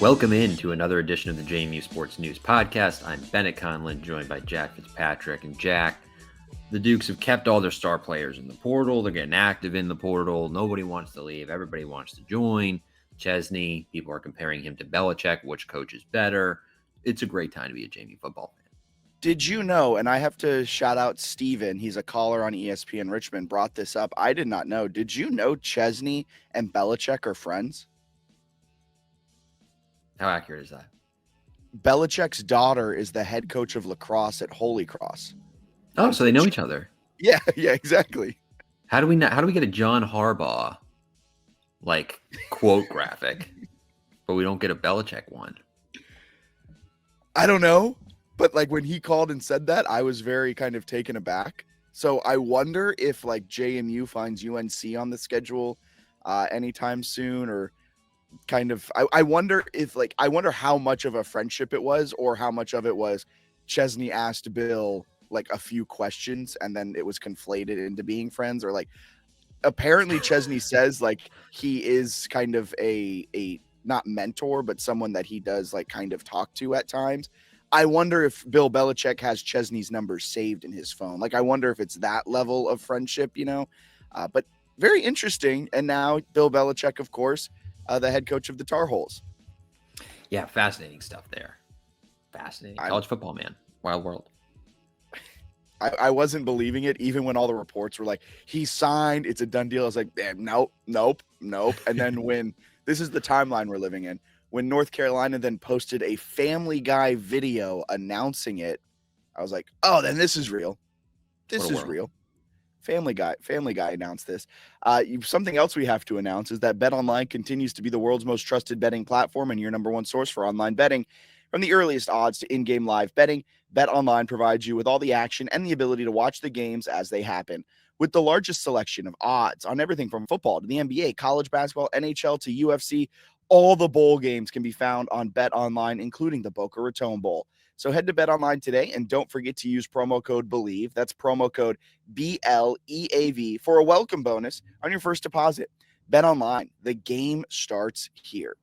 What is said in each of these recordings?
Welcome in to another edition of the JMU Sports News Podcast. I'm Bennett Conlin, joined by Jack Fitzpatrick. And Jack, the Dukes have kept all their star players in the portal. They're getting active in the portal. Nobody wants to leave. Everybody wants to join. Chesney, people are comparing him to Belichick. Which coach is better? It's a great time to be a JMU football fan. Did you know, and I have to shout out Steven, he's a caller on ESPN Richmond, brought this up. I did not know. Did you know Chesney and Belichick are friends? How accurate is that? Belichick's daughter is the head coach of lacrosse at Holy Cross. Oh, so they know each other. Yeah, exactly. How do we get a John Harbaugh quote graphic, but we don't get a Belichick one? I don't know. But when he called and said that, I was very kind of taken aback. So I wonder if JMU finds UNC on the schedule anytime soon, or kind of, I wonder if I wonder how much of a friendship it was, or how much of it was Chesney asked Bill a few questions and then it was conflated into being friends, or apparently Chesney says he is kind of a not mentor, but someone that he does kind of talk to at times. I wonder if Bill Belichick has Chesney's number saved in his phone. I wonder if it's that level of friendship, but very interesting. And now Bill Belichick, of course, the head coach of the Tar Heels. Yeah, fascinating stuff there. Fascinating. College football, man. Wild world. I wasn't believing it, even when all the reports were he signed, it's a done deal. I was like, nope. And then when this is the timeline we're living in, when North Carolina then posted a Family Guy video announcing it, I was like, oh, then this is real. This is real. Family Guy announced this. Something else we have to announce is that BetOnline continues to be the world's most trusted betting platform and your number one source for online betting. From the earliest odds to in-game live betting, BetOnline provides you with all the action and the ability to watch the games as they happen. With the largest selection of odds on everything from football to the NBA, college basketball, NHL to UFC, all the bowl games can be found on BetOnline, including the Boca Raton Bowl. So head to BetOnline today and don't forget to use promo code BELIEVE. That's promo code BLEAV for a welcome bonus on your first deposit. BetOnline, the game starts here.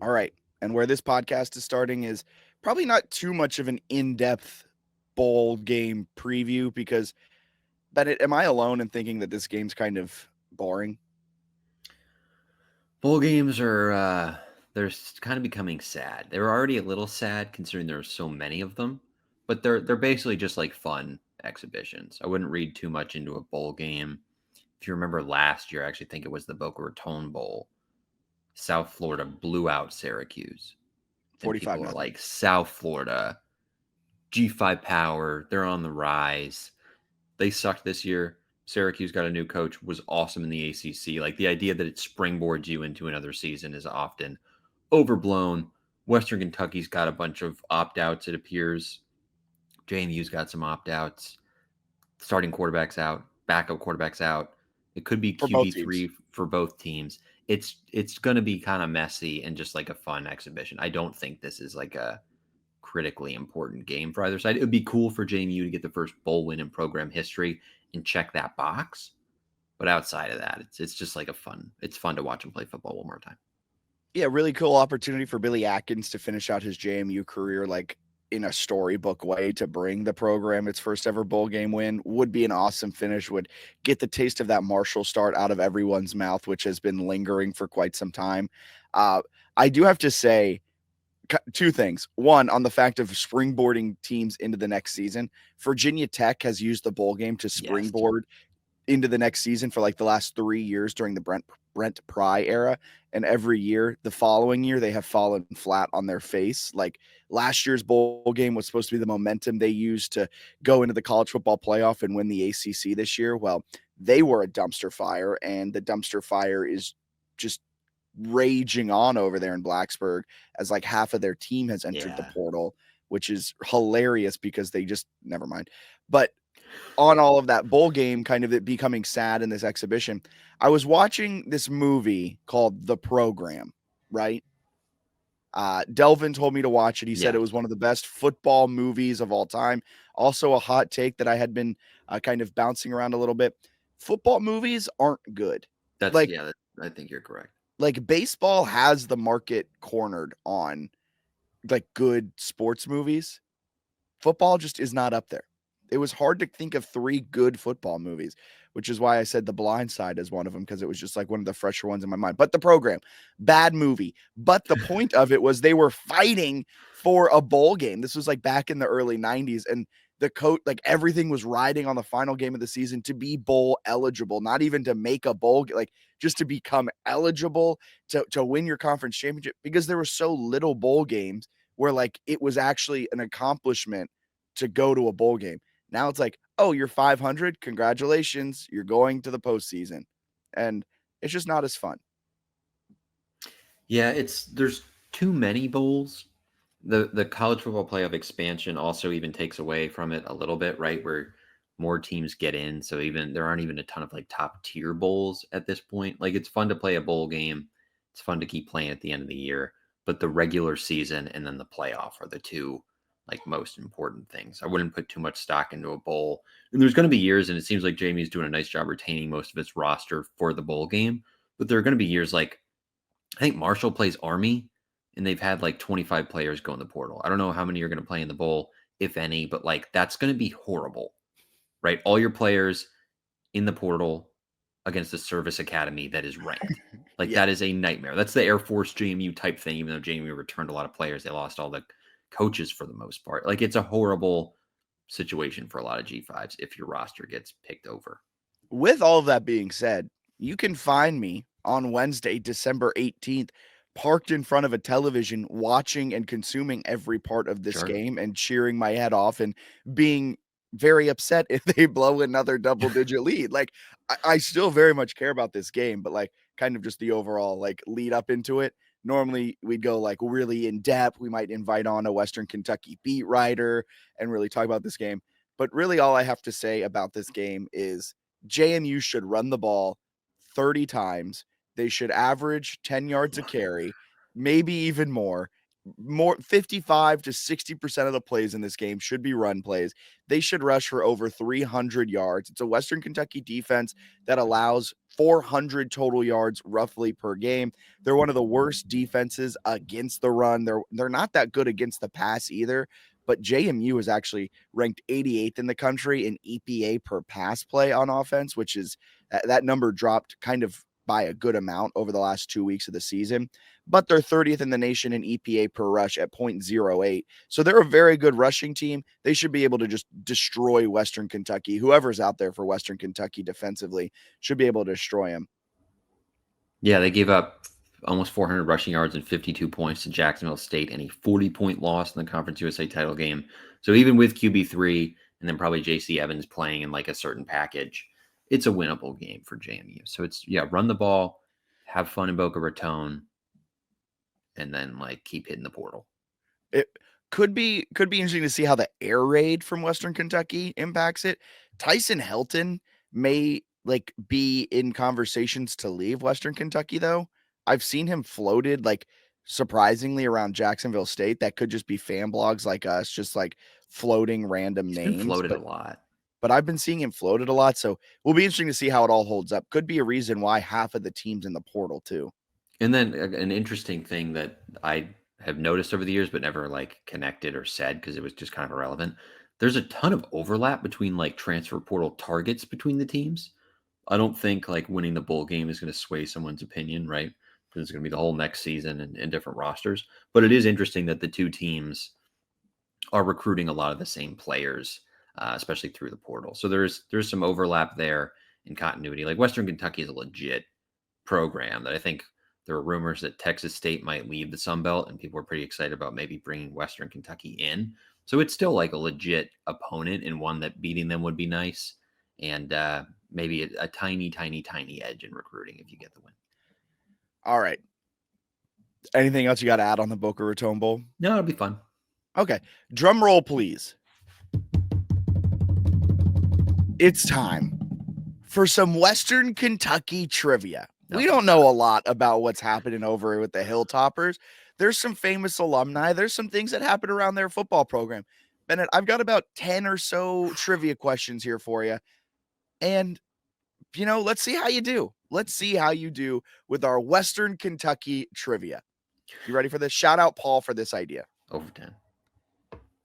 All right. And where this podcast is starting is probably not too much of an in-depth bowl game preview, because, Bennett, am I alone in thinking that this game's kind of boring? Bowl games are they're kind of becoming sad. They were already a little sad considering there are so many of them, but they're basically just fun exhibitions. I wouldn't read too much into a bowl game. If you remember last year, I actually think it was the Boca Raton Bowl. South Florida blew out Syracuse. 45 people are South Florida, G5 power, they're on the rise. They sucked this year. Syracuse got a new coach, was awesome in the ACC. The idea that it springboards you into another season is often overblown. Western Kentucky's got a bunch of opt-outs, it appears. JMU's got some opt-outs. Starting quarterbacks out, backup quarterbacks out. It could be QB3 for both teams. It's going to be kind of messy and just a fun exhibition. I don't think this is a critically important game for either side. It would be cool for JMU to get the first bowl win in program history and check that box. But outside of that, it's just it's fun to watch them play football one more time. Yeah, really cool opportunity for Billy Atkins to finish out his JMU career in a storybook way, to bring the program its first ever bowl game win. Would be an awesome finish, would get the taste of that Marshall start out of everyone's mouth, which has been lingering for quite some time. I do have to say two things. One, on the fact of springboarding teams into the next season, Virginia Tech has used the bowl game to springboard into the next season for the last 3 years during the Brent Pry era. And every year, the following year, they have fallen flat on their face. Last year's bowl game was supposed to be the momentum they used to go into the college football playoff and win the ACC this year. Well, they were a dumpster fire, and the dumpster fire is just raging on over there in Blacksburg, as half of their team has entered the portal, which is hilarious because they just never mind. But on all of that bowl game, kind of it becoming sad in this exhibition, I was watching this movie called The Program, right? Delvin told me to watch it. He said it was one of the best football movies of all time. Also a hot take that I had been kind of bouncing around a little bit. Football movies aren't good. I think you're correct. Like baseball has the market cornered on like good sports movies. Football just is not up there. It was hard to think of 3 good football movies, which is why I said The Blind Side is one of them, because it was just like one of the fresher ones in my mind. But The Program, bad movie. But the point of it was they were fighting for a bowl game. This was like back in the early 90s, and the coach, like everything was riding on the final game of the season to be bowl eligible, not even to make a bowl, like just to become eligible to win your conference championship, because there were so little bowl games where like it was actually an accomplishment to go to a bowl game. Now it's like, oh, you're 500. Congratulations. You're going to the postseason. And it's just not as fun. Yeah, there's too many bowls. The college football playoff expansion also even takes away from it a little bit, right? Where more teams get in. So even there aren't even a ton of like top tier bowls at this point. Like it's fun to play a bowl game. It's fun to keep playing at the end of the year. But the regular season and then the playoff are the two like most important things. I wouldn't put too much stock into a bowl. And there's going to be years, and it seems like Jamie's doing a nice job retaining most of its roster for the bowl game. But there are going to be years like I think Marshall plays Army, and they've had like 25 players go in the portal. I don't know how many are going to play in the bowl, if any, but like that's going to be horrible, right? All your players in the portal against the service academy that is ranked. Like Yeah. that is a nightmare. That's the Air Force JMU type thing, even though JMU returned a lot of players. They lost all the coaches for the most part. Like it's a horrible situation for a lot of G5s if your roster gets picked over. With all of that being said, you can find me on Wednesday, December 18th, parked in front of a television, watching and consuming every part of this Sure. game and cheering my head off and being very upset if they blow another double digit lead. Like, I still very much care about this game, but like, kind of just the overall like lead up into it. Normally, we'd go like really in depth. We might invite on a Western Kentucky beat writer and really talk about this game. But really, all I have to say about this game is JMU should run the ball 30 times. They should average 10 yards a carry, maybe even more. More 55 to 60% of the plays in this game should be run plays. They should rush for over 300 yards. It's a Western Kentucky defense that allows 400 total yards roughly per game. They're one of the worst defenses against the run. They're not that good against the pass either, but JMU is actually ranked 88th in the country in EPA per pass play on offense, which is that number dropped kind of by a good amount over the last 2 weeks of the season, but they're 30th in the nation in EPA per rush at 0.08. So they're a very good rushing team. They should be able to just destroy Western Kentucky. Whoever's out there for Western Kentucky defensively should be able to destroy them. Yeah, they gave up almost 400 rushing yards and 52 points to Jacksonville State and a 40-point loss in the Conference USA title game. So even with QB3 and then probably JC Evans playing in like a certain package, it's a winnable game for JMU. So it's, yeah, run the ball, have fun in Boca Raton, and then like keep hitting the portal. It could be interesting to see how the air raid from Western Kentucky impacts it. Tyson Helton may like be in conversations to leave Western Kentucky though. I've seen him floated like surprisingly around Jacksonville State. That could just be fan blogs like us, just like floating random He's been names. floated a lot. But I've been seeing him floated a lot. So will be interesting to see how it all holds up. Could be a reason why half of the team's in the portal too. And then an interesting thing that I have noticed over the years, but never like connected or said because it was just kind of irrelevant. There's a ton of overlap between like transfer portal targets between the teams. I don't think like winning the bowl game is going to sway someone's opinion, right? Because it's going to be the whole next season and different rosters. But it is interesting that the two teams are recruiting a lot of the same players, especially through the portal. So there's some overlap there in continuity. Like Western Kentucky is a legit program that I think there were rumors that Texas State might leave the Sun Belt, and people were pretty excited about maybe bringing Western Kentucky in. So it's still like a legit opponent and one that beating them would be nice, and maybe a tiny, tiny, tiny edge in recruiting if you get the win. All right. Anything else you got to add on the Boca Raton Bowl? No, it'll be fun. Okay. Drum roll, please. It's time for some Western Kentucky trivia. We don't know a lot about what's happening over with the Hilltoppers. There's some famous alumni. There's some things that happen around their football program. Bennett, I've got about 10 or so trivia questions here for you. And let's see how you do. Let's see how you do with our Western Kentucky trivia. You ready for this? Shout out Paul for this idea. Over 10.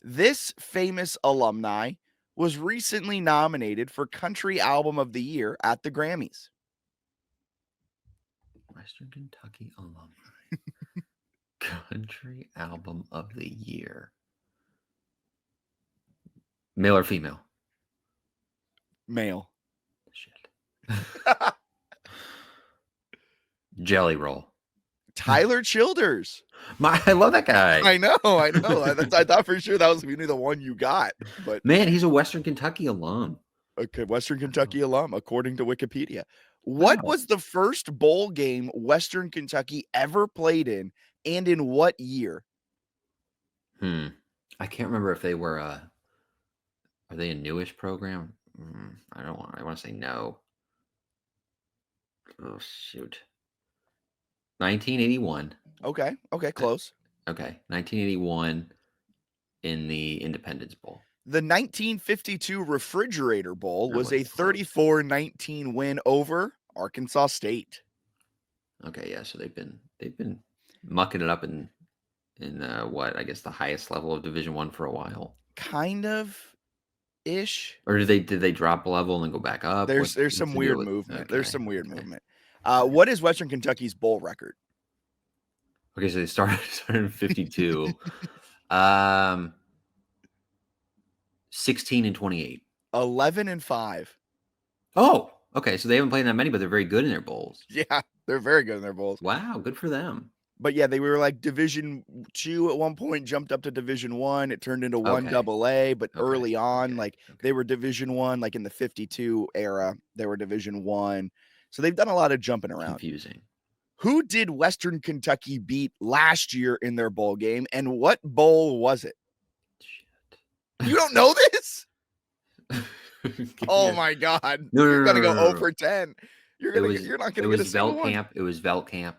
This famous alumni was recently nominated for Country Album of the Year at the Grammys. Western Kentucky alumni. Country Album of the Year. Male or female? Male. Shit. Jelly Roll. Tyler Childers. I love that guy. I know. I thought for sure that was going to be the one you got. But man, he's a Western Kentucky alum. Okay, Western Kentucky alum, according to Wikipedia. What was the first bowl game Western Kentucky ever played in, and in what year? I can't remember if they were are they a newish program? I want to say no. Oh shoot. 1981. Okay, close. Okay, 1981 in the Independence Bowl. The 1952 Refrigerator Bowl was a 34-19 win over Arkansas State. Okay, yeah, so they've been mucking it up in what I guess the highest level of Division I for a while. Kind of ish. Or did they drop a level and then go back up? There's some weird movement. There's some weird movement. What is Western Kentucky's bowl record? Okay, so they started in 52. 16-28. 11-5. Oh, okay. So they haven't played that many, but they're very good in their bowls. Yeah, they're very good in their bowls. Wow, good for them. But yeah, they were like Division II at one point, jumped up to Division I. It turned into 1AA, but early on, they were Division I, like in the 52 era, they were Division I. So they've done a lot of jumping around. Confusing. Who did Western Kentucky beat last year in their bowl game, and what bowl was it? Shit. You don't know this? Oh my God. You're going to go 0 for 10. You're not going to get a single one. It was Veltkamp.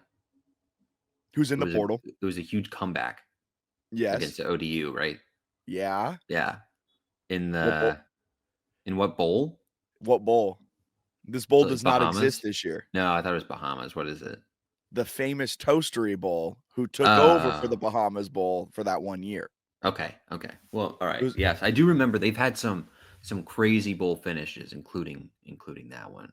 Who's in the portal? It was a huge comeback. Yes. Against the ODU, right? Yeah. Yeah. In what bowl? What bowl? This bowl does not exist this year. No, I thought it was Bahamas. What is it? The famous Toastery Bowl, who took over for the Bahamas Bowl for that 1 year. Okay. Well, all right. Yes, I do remember they've had some crazy bowl finishes, including that one.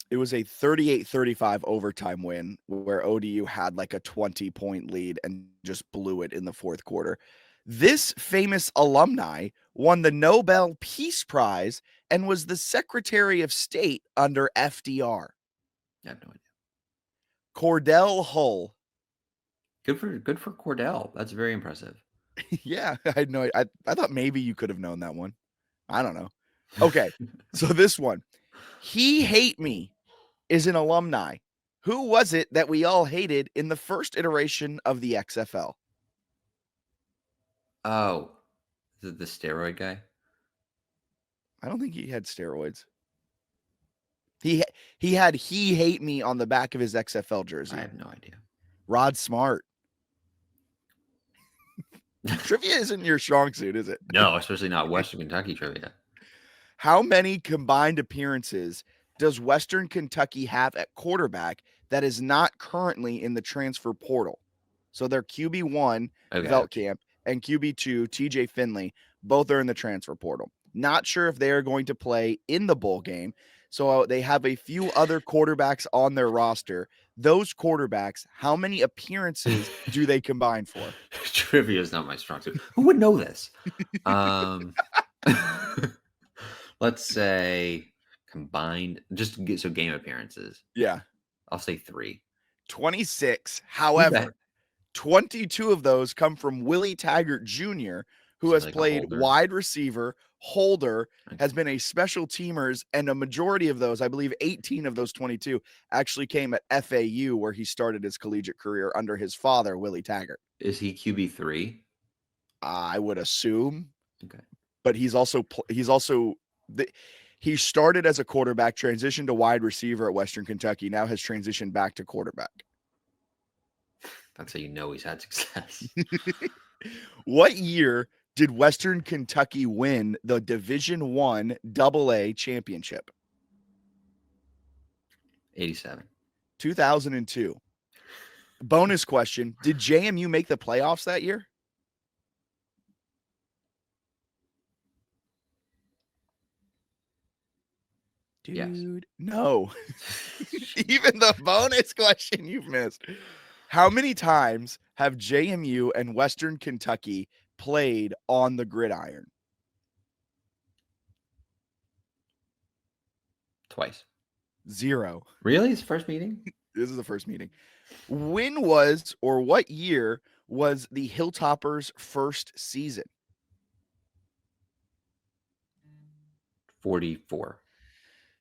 It was a 38-35 overtime win where ODU had like a 20-point lead and just blew it in the fourth quarter. This famous alumni won the Nobel Peace Prize and was the Secretary of State under FDR. I have no idea. Cordell Hull. Good for Cordell. That's very impressive. Yeah, I know. I thought maybe you could have known that one. I don't know. Okay, so this one. He Hate Me is an alumni. Who was it that we all hated in the first iteration of the XFL? Oh, is it the steroid guy? I don't think he had steroids. He had He Hate Me on the back of his XFL jersey. I have no idea. Rod Smart. Trivia isn't your strong suit, is it? No, especially not Western Kentucky trivia. How many combined appearances does Western Kentucky have at quarterback that is not currently in the transfer portal? So they're QB1, Veltkamp, and QB2, TJ Finley. Both are in the transfer portal. Not sure if they are going to play in the bowl game. So they have a few other quarterbacks on their roster. Those quarterbacks, how many appearances do they combine for? Trivia is not my strong suit. Who would know this? Let's say combined, so game appearances. Yeah. I'll say 3. 26. However, 22 of those come from Willie Taggart Jr., who has played wide receiver, holder, has been a special teamers, and a majority of those, I believe 18 of those 22, actually came at FAU, where he started his collegiate career under his father, Willie Taggart. Is he QB3? I would assume. Okay. But he started as a quarterback, transitioned to wide receiver at Western Kentucky, now has transitioned back to quarterback. That's how you know he's had success. What year did Western Kentucky win the Division I AA championship? 87. 2002. Bonus question. Did JMU make the playoffs that year? Dude, Yes. no. Even the bonus question you've missed. How many times have JMU and Western Kentucky played on the gridiron? Twice. 0. Really? It's first meeting? This is the first meeting. When was or what year was the Hilltoppers' first season? 44.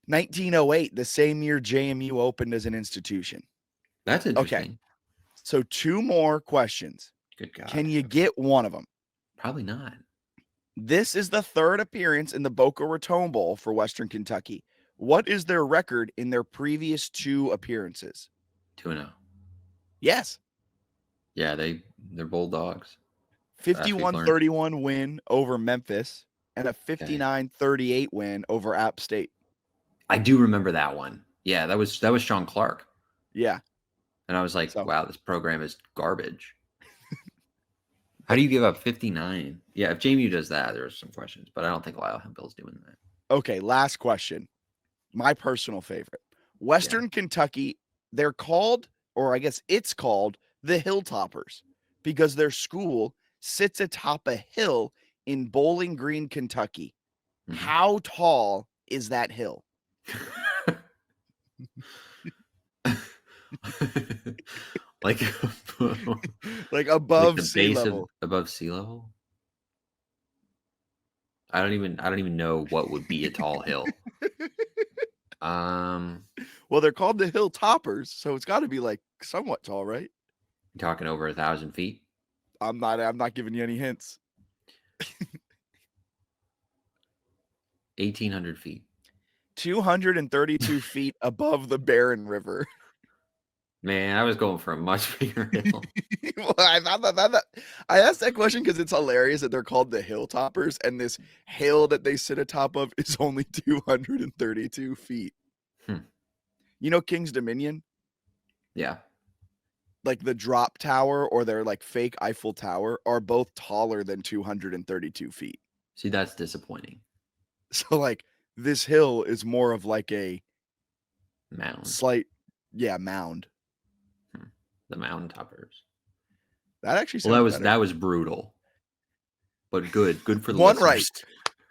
1908, the same year JMU opened as an institution. That's interesting. So 2 more questions. Good God. Can you get one of them? Probably not. This is the 3rd appearance in the Boca Raton Bowl for Western Kentucky. What is their record in their previous 2 appearances? 2-0. Yes. Yeah, they're Bulldogs. 51-31 win over Memphis and a 59-38 win over App State. I do remember that one. Yeah, that was Sean Clark. Yeah. And I was like, wow, this program is garbage. How do you give up 59? Yeah, if JMU does that, there's some questions, but I don't think Lyle Hempel's doing that. Okay, last question. My personal favorite. Western Kentucky, they're called, or I guess it's called, the Hilltoppers because their school sits atop a hill in Bowling Green, Kentucky. Mm-hmm. How tall is that hill? like above sea level. Above sea level? I don't even know what would be a tall hill. Well, they're called the Hilltoppers, so it's got to be like somewhat tall, right? You're talking over 1,000 feet? I'm not giving you any hints. 1,800 feet. 232 feet above the Barron River. Man, I was going for a much bigger hill. Well, I asked that question because it's hilarious that they're called the Hilltoppers, and this hill that they sit atop of is only 232 feet. You know King's Dominion? Yeah. Like the drop tower or their like fake Eiffel Tower are both taller than 232 feet. See, that's disappointing. So like this hill is more of like a mound. Mound. The mountain toppers. That actually sounds that was brutal. But good for the one listeners.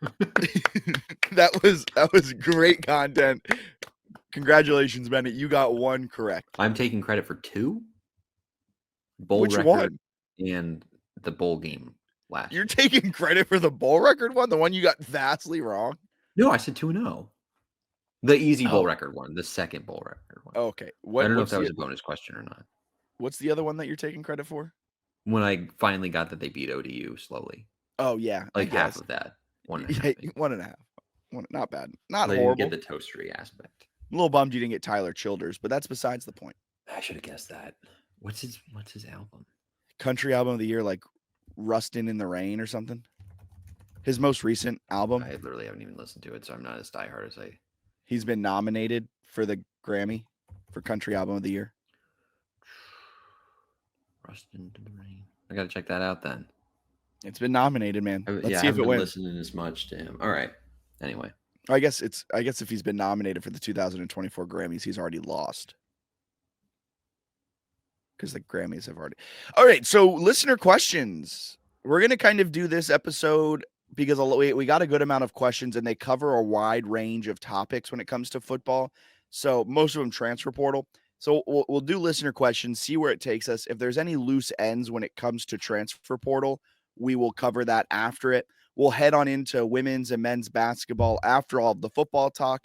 Right. that was great content. Congratulations, Bennett. You got 1 correct. I'm taking credit for 2. Bowl Which record one? And the bowl game last year. You're taking credit for the bowl record one, the one you got vastly wrong? No, I said 2-0. The easy bowl record one, the second bowl record one. Okay. I don't know if that was a bonus question or not. What's the other one that you're taking credit for? When I finally got that they beat ODU slowly. Oh, yeah. Like half of that. 1.5. 1.5. Not bad. Not they horrible. Didn't get the toastery aspect. I'm a little bummed you didn't get Tyler Childers, but that's besides the point. I should have guessed that. What's his album? Country album of the year, like Rustin' in the Rain or something. His most recent album. I literally haven't even listened to it, so I'm not as diehard as I. He's been nominated for the Grammy for Country Album of the Year. Rustin' in the Rain. I gotta check that out then. It's been nominated, man. Let's see if it wins. Listening as much to him. All right. Anyway, I guess if he's been nominated for the 2024 Grammys, he's already lost. Because the Grammys have already. All right, so listener questions. We're gonna kind of do this episode because we got a good amount of questions and they cover a wide range of topics when it comes to football. So most of them transfer portal. So we'll do listener questions, see where it takes us. If there's any loose ends when it comes to transfer portal, we will cover that after it. We'll head on into women's and men's basketball after all of the football talk.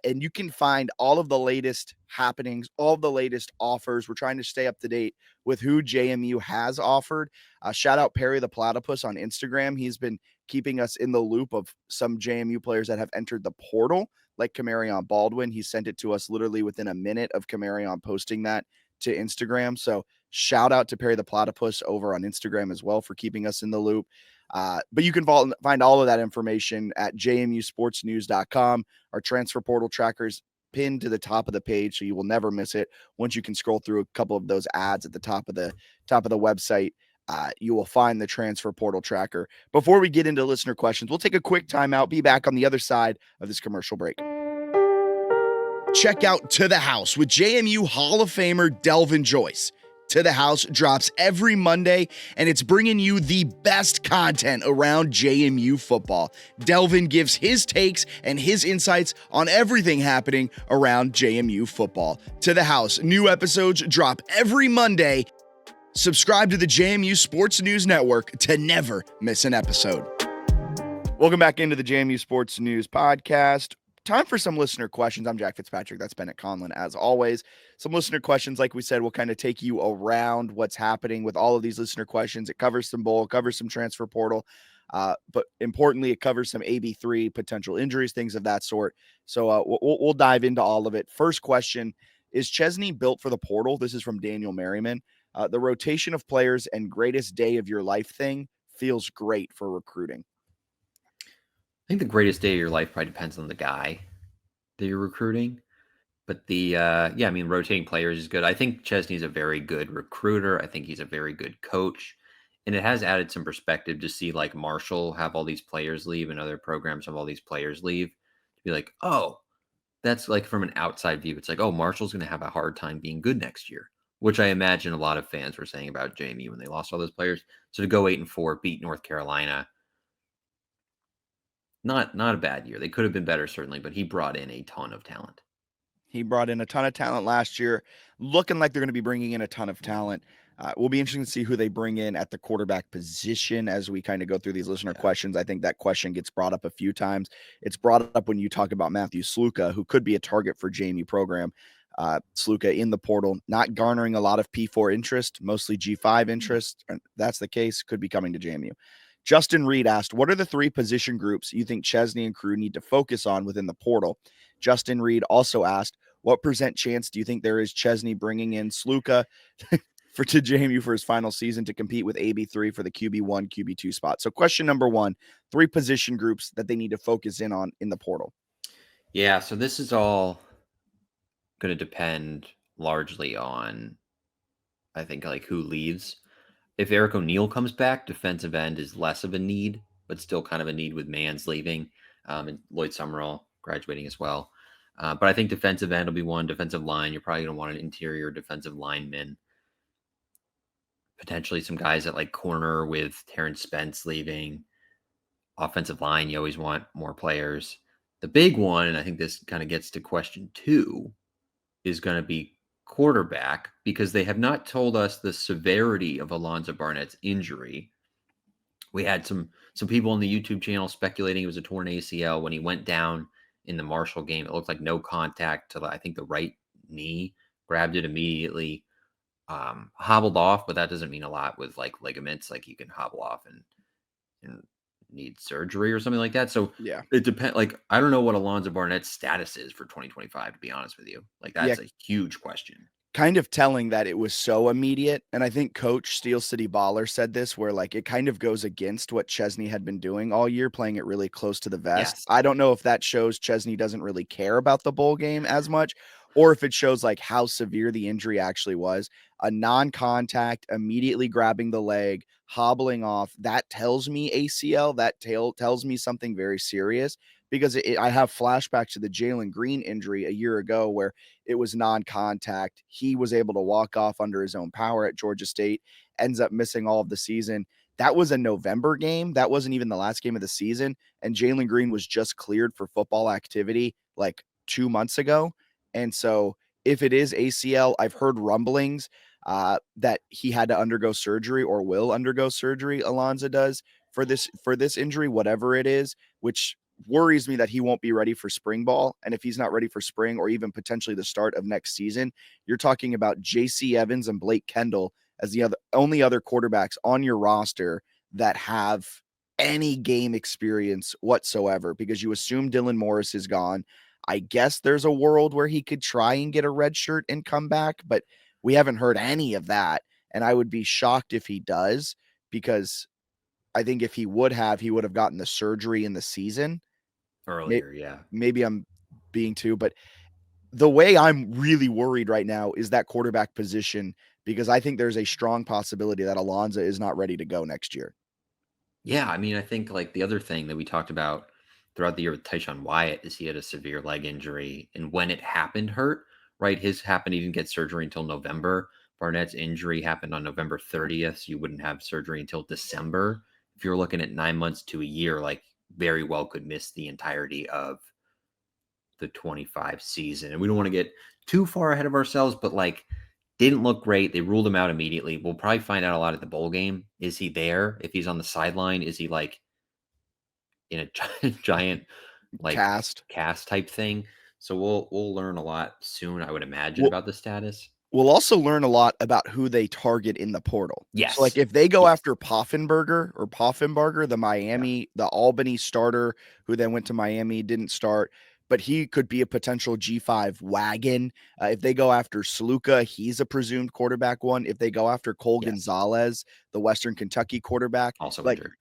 And you can find all of the latest happenings, all of the latest offers. We're trying to stay up to date with who JMU has offered. Shout out Perry the Platypus on Instagram. He's been keeping us in the loop of some JMU players that have entered the portal, like Kamarion Baldwin. He sent it to us literally within a minute of Kamarion posting that to Instagram. So shout out to Perry the Platypus over on Instagram as well for keeping us in the loop. But you can find all of that information at jmusportsnews.com. Our transfer portal trackers pinned to the top of the page, so you will never miss it. Once you can scroll through a couple of those ads at the top of the website, you will find the transfer portal tracker. Before we get into listener questions, we'll take a quick timeout. Be back on the other side of this commercial break. Check out To the House with JMU Hall of Famer Delvin Joyce. To the House drops every Monday, and it's bringing you the best content around JMU football. Delvin gives his takes and his insights on everything happening around JMU football. To the House, new episodes drop every Monday. Subscribe to the JMU Sports News Network to never miss an episode. Welcome back into the JMU Sports News podcast. Time for some listener questions. I'm Jack Fitzpatrick. That's Bennett Conlin, as always. Some listener questions, like we said, will kind of take you around what's happening with all of these listener questions. It covers some bowl, covers some transfer portal, but importantly, it covers some AB3 potential injuries, things of that sort. So we'll dive into all of it. First question, is Chesney built for the portal? This is from Daniel Merriman. The rotation of players and greatest day of your life thing feels great for recruiting. I think the greatest day of your life probably depends on the guy that you're recruiting. But rotating players is good. I think Chesney's a very good recruiter. I think he's a very good coach. And it has added some perspective to see like Marshall have all these players leave and other programs have all these players leave. To be like, oh, that's like from an outside view. It's like, oh, Marshall's going to have a hard time being good next year, which I imagine a lot of fans were saying about JMU when they lost all those players. So to go 8-4, beat North Carolina, not a bad year. They could have been better, certainly, but he brought in a ton of talent. He brought in a ton of talent last year, looking like they're going to be bringing in a ton of talent. Will be interesting to see who they bring in at the quarterback position as we kind of go through these listener questions. I think that question gets brought up a few times. It's brought up when you talk about Matthew Sluka, who could be a target for JMU program. Sluka in the portal, not garnering a lot of P4 interest, mostly G5 interest. That's the case, could be coming to JMU. Justin Reed asked, what are the 3 position groups you think Chesney and crew need to focus on within the portal? Justin Reed also asked, what % chance do you think there is Chesney bringing in Sluka to JMU for his final season to compete with AB3 for the QB1, QB2 spot? So question number 1, 3 position groups that they need to focus in on in the portal. Yeah, so this is all going to depend largely on, I think, like who leaves. If Eric O'Neill comes back, defensive end is less of a need, but still kind of a need with Mans leaving and Lloyd Summerall graduating as well. But I think defensive end will be one. Defensive line, you're probably going to want an interior defensive lineman. Potentially some guys at like corner with Terrence Spence leaving. Offensive line, you always want more players. The big one, and I think this kind of gets to question 2, is going to be quarterback, because they have not told us the severity of Alonza Barnett's injury. We had some people on the YouTube channel speculating it was a torn ACL. When he went down in the Marshall game, it looked like no contact to, I think, the right knee, grabbed it immediately, hobbled off, but that doesn't mean a lot with like ligaments. Like you can hobble off and need surgery or something like that. So yeah, it depends. Like, I don't know what Alonza Barnett's status is for 2025, to be honest with you. Like, that's a huge question. Kind of telling that it was so immediate. And I think Coach Steel City Baller said this, where like it kind of goes against what Chesney had been doing all year, playing it really close to the vest. Yes. I don't know if that shows Chesney doesn't really care about the bowl game as much, or if it shows like how severe the injury actually was. A non-contact, immediately grabbing the leg, hobbling off, that tells me ACL. That tells me something very serious, because I have flashbacks to the Jalen Green injury a year ago where it was non-contact. He was able to walk off under his own power at Georgia State, ends up missing all of the season. That was a November game. That wasn't even the last game of the season. And Jalen Green was just cleared for football activity like 2 months ago. And so if it is ACL, I've heard rumblings that he had to undergo surgery or will undergo surgery. Alonza does for this injury, whatever it is, which worries me that he won't be ready for spring ball. And if he's not ready for spring or even potentially the start of next season, you're talking about JC Evans and Blake Kendall as the only other quarterbacks on your roster that have any game experience whatsoever, because you assume Dylan Morris is gone. I guess there's a world where he could try and get a red shirt and come back, but we haven't heard any of that. And I would be shocked if he does, because I think if he would have gotten the surgery in the season earlier. Yeah. Maybe I'm being too, but The way I'm really worried right now is that quarterback position, because I think there's a strong possibility that Alonza is not ready to go next year. Yeah, I mean, I think like the other thing that we talked about throughout the year with Tyshawn Wyatt is he had a severe leg injury, and when it happened, hurt. Right, his happened. He didn't get surgery until November. Barnett's injury happened on November 30th, so you wouldn't have surgery until December. If you're looking at 9 months to a year, like very well could miss the entirety of the 25 season. And we don't want to get too far ahead of ourselves, but like didn't look great. They ruled him out immediately. We'll probably find out a lot at the bowl game. Is he there? If he's on the sideline, is he like in a giant like cast type thing? So we'll learn a lot soon, I would imagine, We'll, about the status. we'll also learn a lot about who they target in the portal. So like Yes. if they go Yes. after Poffenberger, the Miami, the Albany starter, who then went to Miami, didn't start, but he could be a potential G5 wagon. If they go after Sluka, he's a presumed quarterback one. If they go after Cole Gonzalez, the Western Kentucky quarterback, Also like injured.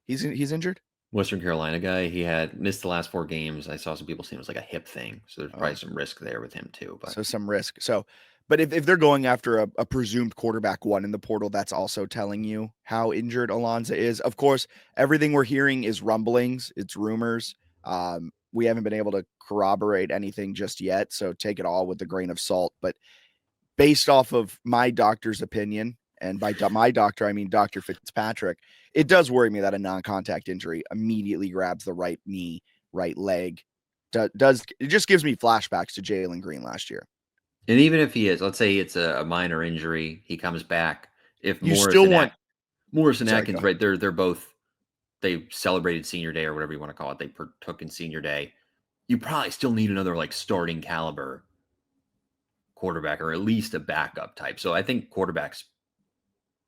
he's injured. Western Carolina guy. He had missed the last 4 games. I saw some people saying it was like a hip thing. So there's probably some risk there with him too. But so some risk. So, but if they're going after a presumed quarterback one in the portal, that's also telling you how injured Alonza is. Of course, everything we're hearing is rumblings, it's rumors. We haven't been able to corroborate anything just yet, so take it all with a grain of salt. But based off of my doctor's opinion, and by my doctor, I mean Dr. Fitzpatrick, it does worry me that a non-contact injury immediately grabs the right knee, right leg. Does it just gives me flashbacks to Jalen Green last year. And even if he is, let's say it's a minor injury, he comes back. If You still want Morris and Atkins, right? They're both they celebrated senior day or whatever you want to call it. They partook in senior day. You probably still need another like starting caliber quarterback or at least a backup type. So I think quarterback's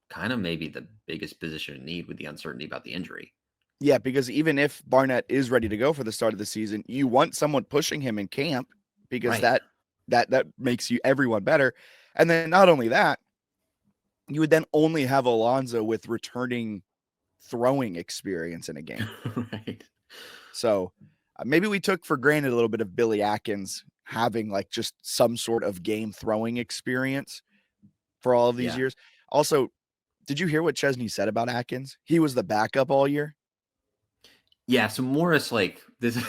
kind of maybe the biggest position in need with the uncertainty about the injury. Yeah, because even if Barnett is ready to go for the start of the season, you want someone pushing him in camp because Right. that makes everyone better. And then not only that, you would then only have Alonza with returning throwing experience in a game. Right. So maybe we took for granted a little bit of Billy Atkins having like just some sort of game throwing experience for all of these years. Also, did you hear what Chesney said about Atkins? He was the backup all year. Yeah, so Morris, like this,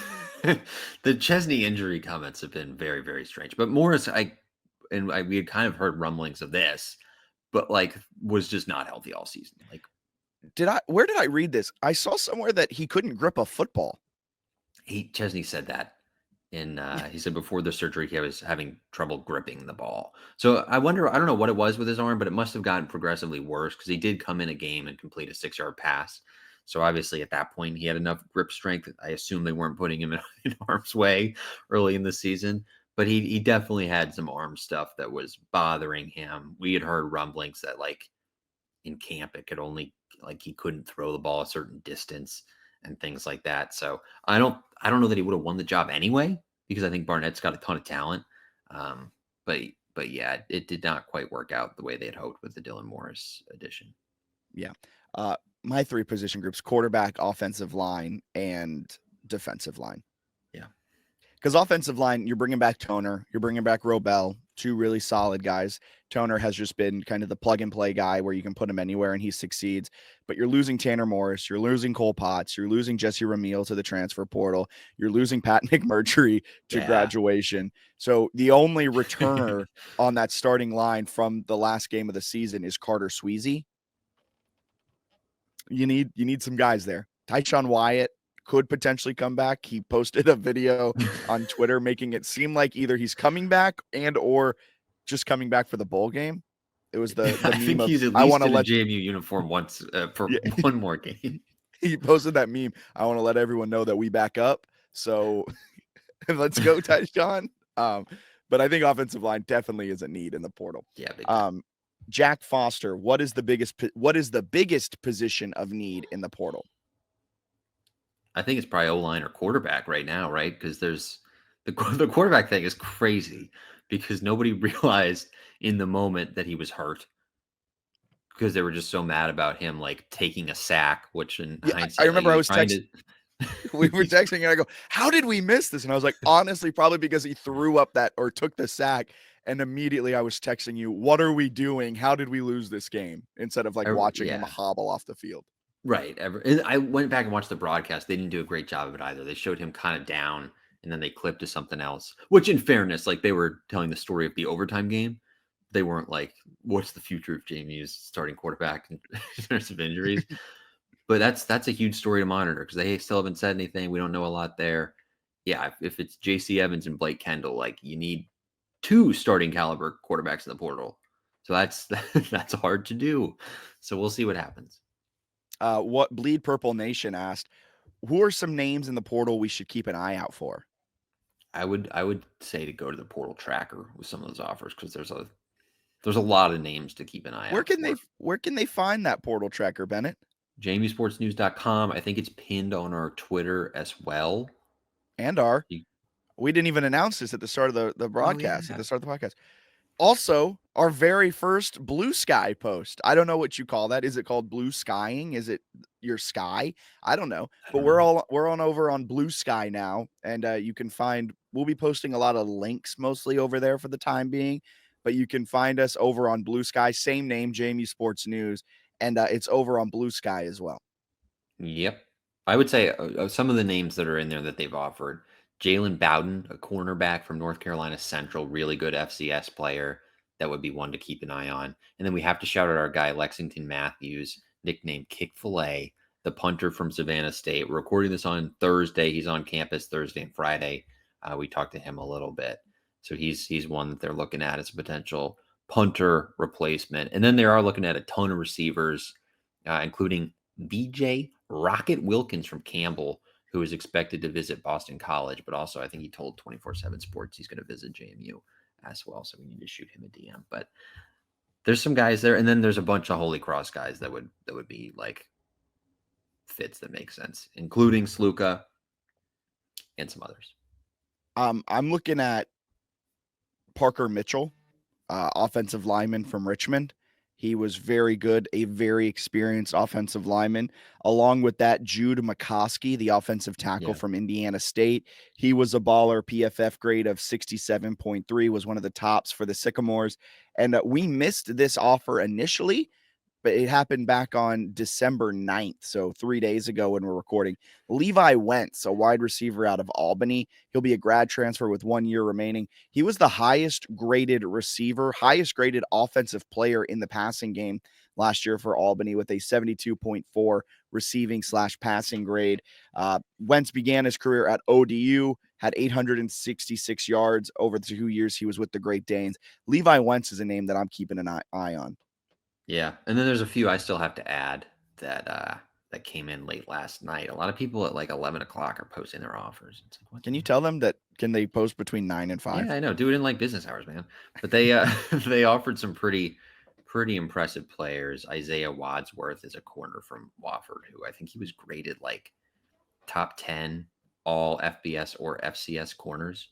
the Chesney injury comments have been very, very strange. But Morris, we had kind of heard rumblings of this, but like was just not healthy all season. Like, where did I read this? I saw somewhere that he couldn't grip a football. Chesney said that he said before the surgery he was having trouble gripping the ball. So I don't know what it was with his arm, but it must have gotten progressively worse because he did come in a game and complete a 6-yard pass. So obviously at that point he had enough grip strength. I assume they weren't putting him in harm's way early in the season, but he definitely had some arm stuff that was bothering him. We had heard rumblings that like in camp it could only like he couldn't throw the ball a certain distance and things like that. So I don't know that he would have won the job anyway because I think Barnett's got a ton of talent. But yeah, it did not quite work out the way they had hoped with the Dylan Morris addition. Yeah. My 3 position groups: quarterback, offensive line, and defensive line. Yeah. Because offensive line, you're bringing back Toner, you're bringing back Robel, 2 really solid guys. Toner has just been kind of the plug and play guy where you can put him anywhere and he succeeds. But you're losing Tanner Morris, you're losing Cole Potts, you're losing Jesse Ramil to the transfer portal, you're losing Pat McMurtry to graduation. So the only returner on that starting line from the last game of the season is Carter Sweezy. You need some guys there. Tyshawn Wyatt could potentially come back. He posted a video on Twitter making it seem like either he's coming back and or just coming back for the bowl game. It was the I meme think of he's at I least want to in let a JMU uniform once for one more game. He posted that meme. I want to let everyone know that we back up. So let's go, Tyshawn. But I think offensive line definitely is a need in the portal. Yeah. Jack Foster, what is the biggest position of need in the portal? I think it's probably O-line or quarterback right now, right? Because there's the quarterback thing is crazy because nobody realized in the moment that he was hurt because they were just so mad about him like taking a sack, which in hindsight, I remember like, I was texting. We were texting and I go, how did we miss this? And I was like, honestly, probably because he threw up that or took the sack. And immediately I was texting you, what are we doing? How did we lose this game? Instead of like watching him Yeah. hobble off the field. Right. And I went back and watched the broadcast. They didn't do a great job of it either. They showed him kind of down and then they clipped to something else, which in fairness, like they were telling the story of the overtime game. They weren't like, what's the future of JMU's starting quarterback in terms of injuries? But that's a huge story to monitor because they still haven't said anything. We don't know a lot there. Yeah, if it's JC Evans and Blake Kendall, like you need two starting caliber quarterbacks in the portal. So that's hard to do. So we'll see what happens. What Bleed Purple Nation asked, who are some names in the portal we should keep an eye out for? I would say to go to the portal tracker with some of those offers because there's a lot of names to keep an eye out for. Where can they find that portal tracker, Bennett? JMUsportsnews.com. I think it's pinned on our Twitter as well. And we didn't even announce this at the start of the broadcast, yeah. at the start of the podcast. Also, our very first Blue Sky post. I don't know what you call that. Is it called blue skying? Is it your sky? I don't know. But we're on over on Blue Sky now, and you can find. We'll be posting a lot of links mostly over there for the time being, but you can find us over on Blue Sky. Same name, JMU Sports News, and it's over on Blue Sky as well. Yep. I would say some of the names that are in there that they've offered. Jalen Bowden, a cornerback from North Carolina Central, really good FCS player. That would be one to keep an eye on. And then we have to shout out our guy, Lexington Matthews, nicknamed Kick-fil-A, the punter from Savannah State. We're recording this on Thursday. He's on campus Thursday and Friday. We talked to him a little bit. So he's one that they're looking at as a potential punter replacement. And then they are looking at a ton of receivers, including BJ Rocket Wilkins from Campbell, who is expected to visit Boston College, but also I think he told 24/7 Sports he's going to visit JMU as well. So we need to shoot him a DM. But there's some guys there, and then there's a bunch of Holy Cross guys that would be like fits that make sense, including Sluka and some others. I'm looking at Parker Mitchell, offensive lineman from Richmond. He was very good, a very experienced offensive lineman. Along with that, Jude McCoskey, the offensive tackle from Indiana State. He was a baller, PFF grade of 67.3, was one of the tops for the Sycamores. And we missed this offer initially, but it happened back on December 9th, so 3 days ago when we're recording. Levi Wentz, a wide receiver out of Albany. He'll be a grad transfer with 1 year remaining. He was the highest graded receiver, highest graded offensive player in the passing game last year for Albany with a 72.4 receiving/passing grade. Wentz began his career at ODU, had 866 yards over the 2 years he was with the Great Danes. Levi Wentz is a name that I'm keeping an eye on. Yeah, and then there's a few I still have to add that came in late last night. A lot of people at like 11 o'clock are posting their offers. It's like, can you tell them that? Can they post between 9 and 5? Yeah, I know. Do it in like business hours, man. But they they offered some pretty impressive players. Isaiah Wadsworth is a corner from Wofford, who I think he was graded like top 10 all FBS or FCS corners.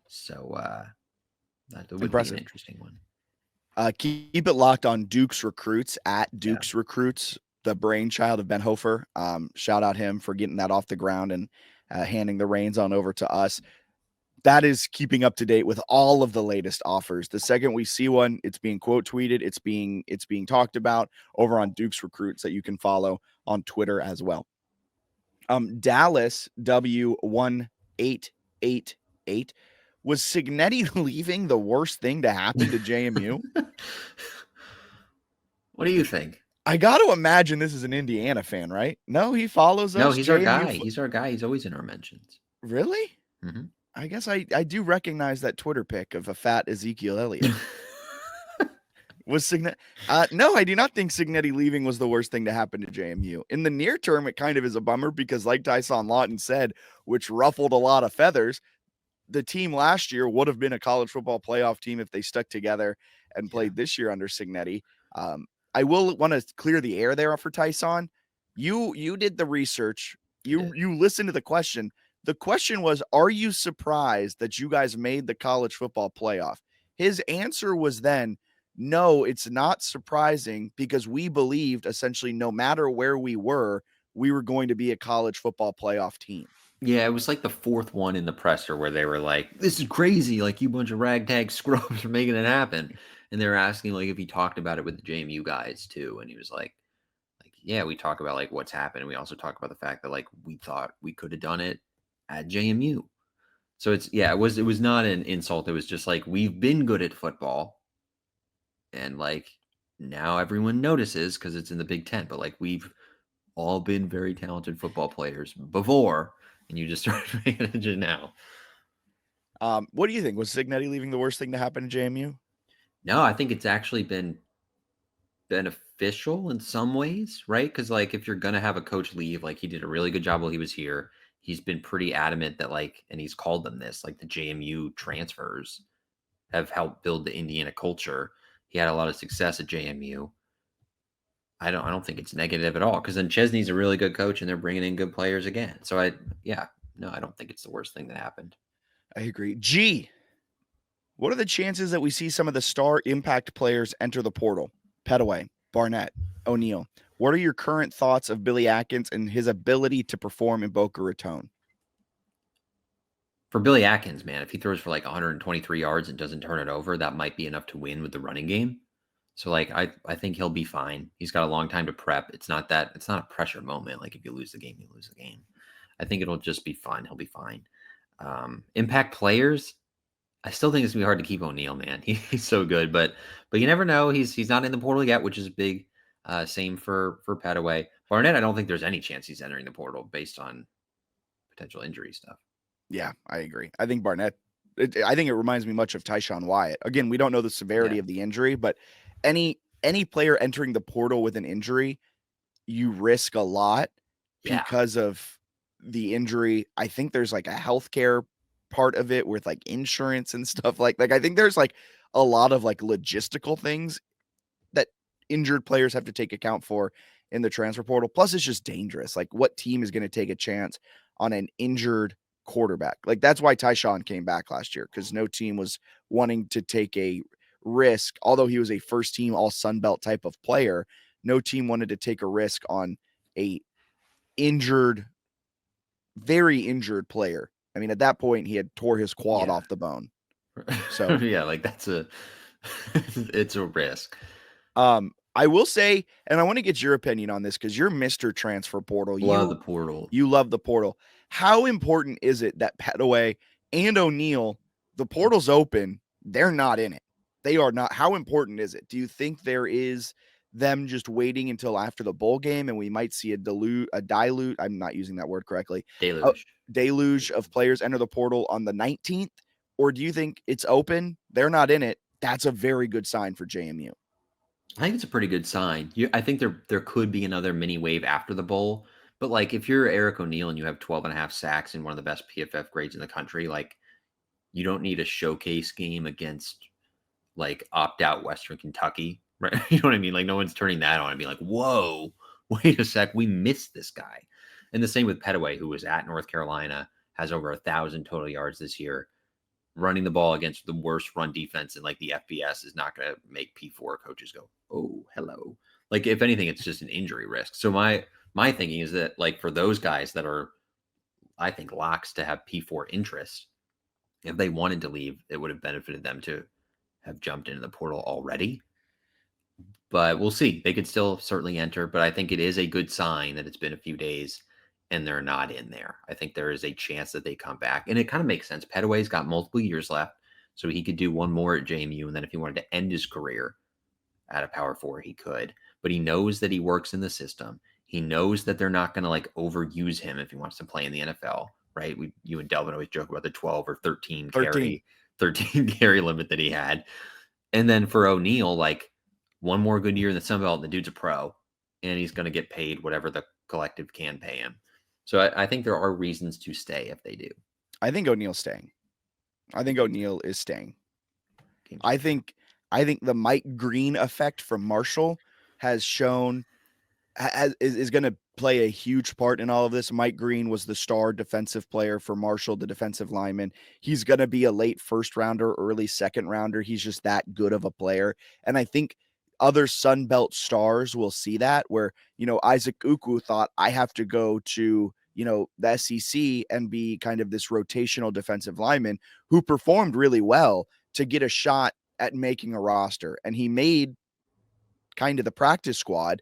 So that would be an interesting one. Keep it locked on Duke's Recruits at Duke's Recruits, the brainchild of Ben Hofer. Shout out him for getting that off the ground and handing the reins on over to us. That is keeping up to date with all of the latest offers. The second we see one, it's being quote tweeted. It's being talked about over on Duke's Recruits that you can follow on Twitter as well. Dallas W1888. Was Cignetti leaving the worst thing to happen to JMU? What do you think? I got to imagine this is an Indiana fan, right? No, he follows us. No, he's JMU our guy. He's our guy. He's always in our mentions. Really? Mm-hmm. I guess I do recognize that Twitter pic of a fat Ezekiel Elliott. Was Cignetti? No, I do not think Cignetti leaving was the worst thing to happen to JMU. In the near term, it kind of is a bummer because, like Tyson Lawton said, which ruffled a lot of feathers, the team last year would have been a college football playoff team if they stuck together and played this year under Cignetti. I will want to clear the air there for Tyson. You did the research. You listened to the question. The question was, are you surprised that you guys made the college football playoff? His answer was then, no, it's not surprising because we believed essentially no matter where we were, we were going to be a college football playoff team. Yeah, it was like the fourth one in the presser where they were like, "This is crazy! Like you bunch of ragtag scrubs are making it happen." And they were asking like if he talked about it with the JMU guys too, and he was like yeah, we talk about like what's happened. We also talk about the fact that like we thought we could have done it at JMU. So it's yeah, it was not an insult. It was just like we've been good at football, and like now everyone notices because it's in the Big Ten. But like we've all been very talented football players before, and you just started paying attention now. What do you think? Was Signetti leaving the worst thing to happen to JMU? No, I think it's actually been beneficial in some ways, right? Because like if you're gonna have a coach leave, like he did a really good job while he was here. He's been pretty adamant that like, and he's called them this, like the JMU transfers have helped build the Indiana culture. He had a lot of success at JMU. I don't think it's negative at all because then Chesney's a really good coach and they're bringing in good players again. So yeah, no, I don't think it's the worst thing that happened. I agree. G, what are the chances that we see some of the star impact players enter the portal? Petaway, Barnett, O'Neal. What are your current thoughts of Billy Atkins and his ability to perform in Boca Raton? For Billy Atkins, man, if he throws for like 123 yards and doesn't turn it over, that might be enough to win with the running game. So like I think he'll be fine. He's got a long time to prep. It's not a pressure moment. Like if you lose the game, you lose the game. I think it'll just be fun. He'll be fine. Impact players, I still think it's gonna be hard to keep O'Neal, man. He's so good, but you never know. He's not in the portal yet, which is big. Same for Petaway. Barnett, I don't think there's any chance he's entering the portal based on potential injury stuff. Yeah, I agree. I think Barnett, I think it reminds me much of Tyshawn Wyatt. Again, we don't know the severity Yeah. of the injury, but any player entering the portal with an injury, you risk a lot Yeah. because of the injury. I think there's like a healthcare part of it with like insurance and stuff like I think there's like a lot of like logistical things that injured players have to take account for in the transfer portal. Plus, it's just dangerous. Like, what team is going to take a chance on an injured quarterback? Like, that's why Tyshawn came back last year because no team was wanting to take a risk. Although he was a first team all Sun Belt type of player, no team wanted to take a risk on a injured, very injured player. I mean, at that point, he had tore his quad Yeah. off the bone. So yeah, like that's it's a risk. I will say, and I want to get your opinion on this because you're Mr. Transfer Portal. Love the portal. You love the portal. How important is it that Petaway and O'Neal, the portal's open, they're not in it? They are not. How important is it? Do you think there is them just waiting until after the bowl game and we might see a dilute, I'm not using that word correctly, a Deluge. deluge of players enter the portal on the 19th? Or do you think it's open? They're not in it. That's a very good sign for JMU. I think it's a pretty good sign. I think there could be another mini wave after the bowl, but like if you're Eric O'Neal and you have 12 and a half sacks and one of the best PFF grades in the country, like you don't need a showcase game against like opt out Western Kentucky, right? You know what I mean? Like no one's turning that on and being like, whoa, wait a sec, we missed this guy. And the same with Petaway, who was at North Carolina, has over 1,000 total yards this year. Running the ball against the worst run defense in like the FBS is not going to make P4 coaches go, oh, hello. Like if anything, it's just an injury risk. So my thinking is that like for those guys that are, I think, locks to have P4 interest, if they wanted to leave, it would have benefited them to have jumped into the portal already. But we'll see. They could still certainly enter, but I think it is a good sign that it's been a few days and they're not in there. I think there is a chance that they come back. And it kind of makes sense. Petaway's got multiple years left, so he could do one more at JMU. And then if he wanted to end his career at a Power Four, he could. But he knows that he works in the system. He knows that they're not going to like overuse him if he wants to play in the NFL, right? You and Delvin always joke about the 12 or 13 carry limit that he had. And then for O'Neal, like one more good year in the Sun Belt, and the dude's a pro, and he's going to get paid whatever the collective can pay him. So I think there are reasons to stay if they do. I think O'Neal's staying. I think O'Neal is staying. I think the Mike Green effect from Marshall has shown is going to play a huge part in all of this. Mike Green was the star defensive player for Marshall, the defensive lineman. He's going to be a late first rounder, early second rounder. He's just that good of a player. And I think other Sun Belt stars will see that, where, Isaac Uku thought, I have to go to, the SEC and be kind of this rotational defensive lineman who performed really well to get a shot at making a roster. And he made kind of the practice squad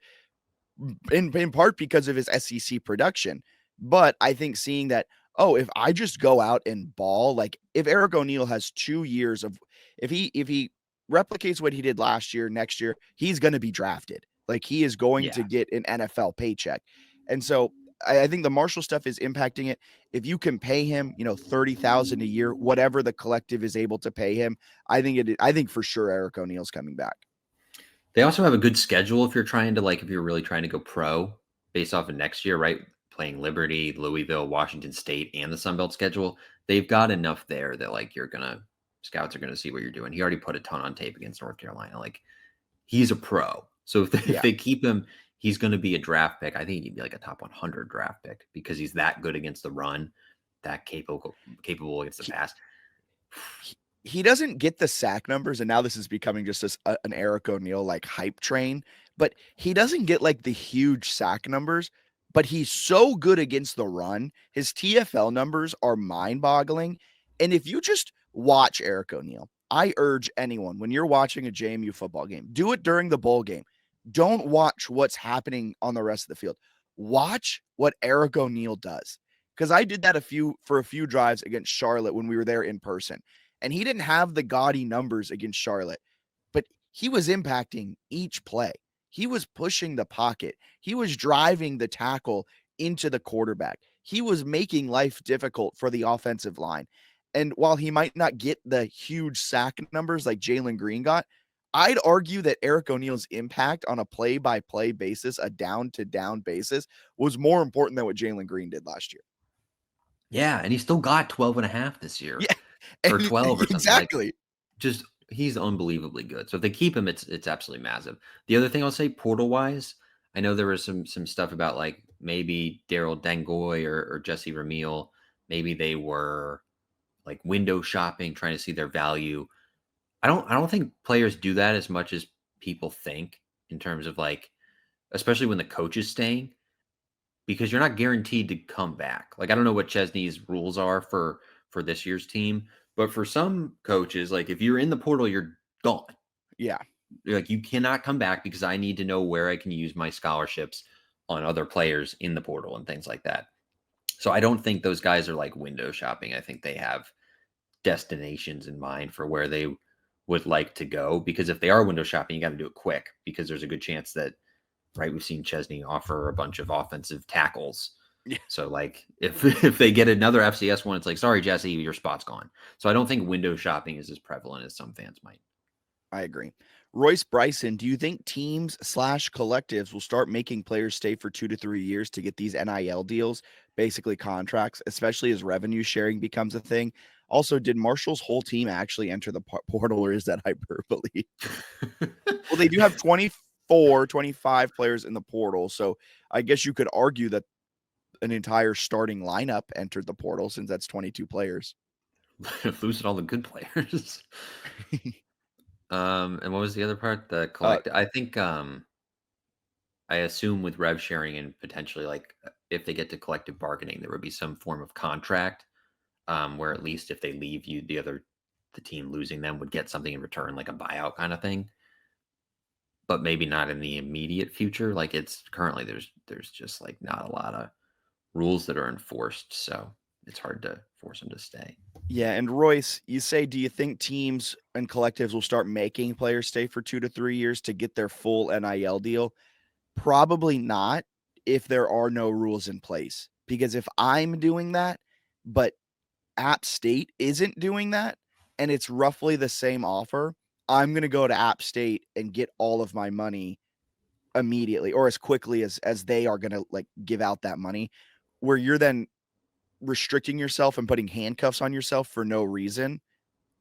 in part because of his SEC production. But I think seeing that, oh, if I just go out and ball, like if Eric O'Neill has 2 years of, if he replicates what he did last year, next year, he's going to be drafted. Like he is going to Yeah. get an NFL paycheck. And so I think the Marshall stuff is impacting it. If you can pay him, 30,000 a year, whatever the collective is able to pay him, I think for sure Eric O'Neill's coming back. They also have a good schedule if you're trying to if you're really trying to go pro based off of next year, right? Playing Liberty, Louisville, Washington State, and the Sun Belt schedule. They've got enough there that scouts are gonna see what you're doing. He already put a ton on tape against North Carolina. He's a pro. So if they keep him, he's gonna be a draft pick. I think he'd be like a top 100 draft pick because he's that good against the run, that capable against the pass. He doesn't get the sack numbers, and now this is becoming just an Eric O'Neill hype train, but he doesn't get the huge sack numbers, but he's so good against the run. His TFL numbers are mind-boggling. And if you just watch Eric O'Neill, I urge anyone, when you're watching a JMU football game, do it during the bowl game. Don't watch what's happening on the rest of the field. Watch what Eric O'Neill does. Because I did that for a few drives against Charlotte when we were there in person. And he didn't have the gaudy numbers against Charlotte, but he was impacting each play. He was pushing the pocket. He was driving the tackle into the quarterback. He was making life difficult for the offensive line. And while he might not get the huge sack numbers like Jalen Green got, I'd argue that Eric O'Neill's impact on a play-by-play basis, a down-to-down basis, was more important than what Jalen Green did last year. Yeah, and he still got 12 and a half this year. Yeah, Or 12 or something. Exactly. He's unbelievably good. So if they keep him, it's absolutely massive. The other thing I'll say, portal wise, I know there was some stuff about maybe Daryl Dengoy or Jesse Ramil, maybe they were window shopping, trying to see their value. I don't think players do that as much as people think in terms of especially when the coach is staying, because you're not guaranteed to come back. I don't know what Chesney's rules are for this year's team, but for some coaches, if you're in the portal, you're gone. Yeah. You cannot come back because I need to know where I can use my scholarships on other players in the portal and things like that. So I don't think those guys are window shopping. I think they have destinations in mind for where they would like to go, because if they are window shopping, you got to do it quick, because there's a good chance that, right, we've seen Chesney offer a bunch of offensive tackles. Yeah. So if they get another FCS one, it's sorry, Jesse, your spot's gone. So I don't think window shopping is as prevalent as some fans might. I agree. Royce Bryson, do you think teams / collectives will start making players stay for 2 to 3 years to get these NIL deals, basically contracts, especially as revenue sharing becomes a thing? Also, did Marshall's whole team actually enter the portal, or is that hyperbole? Well, they do have 24, 25 players in the portal, so I guess you could argue that an entire starting lineup entered the portal, since that's 22 players. Losing all the good players. And what was the other part? The collect. I think I assume with rev sharing and potentially if they get to collective bargaining, there would be some form of contract where at least if they leave, the team losing them would get something in return, like a buyout kind of thing. But maybe not in the immediate future. It's currently there's just not a lot of rules that are enforced, so it's hard to force them to stay. Yeah, and Royce, you say, do you think teams and collectives will start making players stay for 2 to 3 years to get their full NIL deal? Probably not, if there are no rules in place. Because if I'm doing that, but App State isn't doing that, and it's roughly the same offer, I'm going to go to App State and get all of my money immediately, or as quickly as they are going to give out that money, where you're then restricting yourself and putting handcuffs on yourself for no reason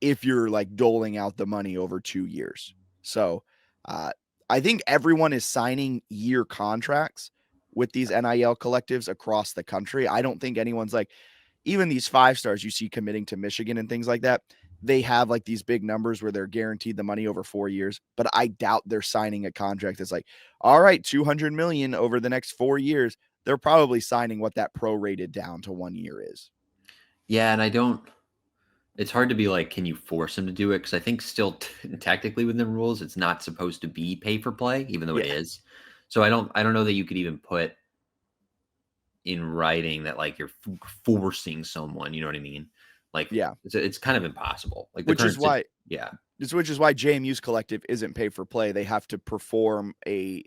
if you're doling out the money over 2 years. So I think everyone is signing year contracts with these NIL collectives across the country. I don't think anyone's even these 5 stars you see committing to Michigan and things like that. they have like these big numbers where they're guaranteed the money over 4 years, but I doubt they're signing a contract that's like, all right, 200 million over the next 4 years. They're probably signing what that prorated down to 1 year is. Yeah, and it's hard to be like, can you force him to do it? Because I think still technically within the rules, it's not supposed to be pay for play, even though it Yeah. is. So I don't know that you could even put in writing that like you're forcing someone. You know what I mean? Like, Yeah. it's kind of impossible. Like the Which is current, why yeah, which is why JMU's collective isn't pay for play. They have to perform a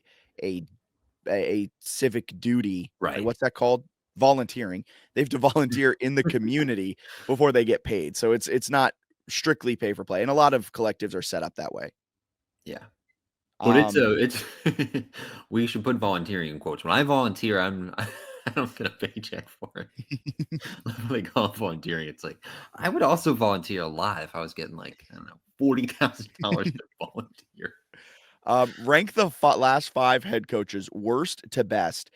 civic duty. Like, right, what's that called? Volunteering. They have to volunteer in the community before they get paid. So it's not strictly pay for play. And a lot of collectives are set up that way. yeah. But Um, it's we should put volunteering in quotes. When I volunteer, I don't get a paycheck for it. They call it volunteering. It's like I would also volunteer a lot if I was getting like I don't know $40,000 to volunteer. rank the last 5 head coaches worst to best.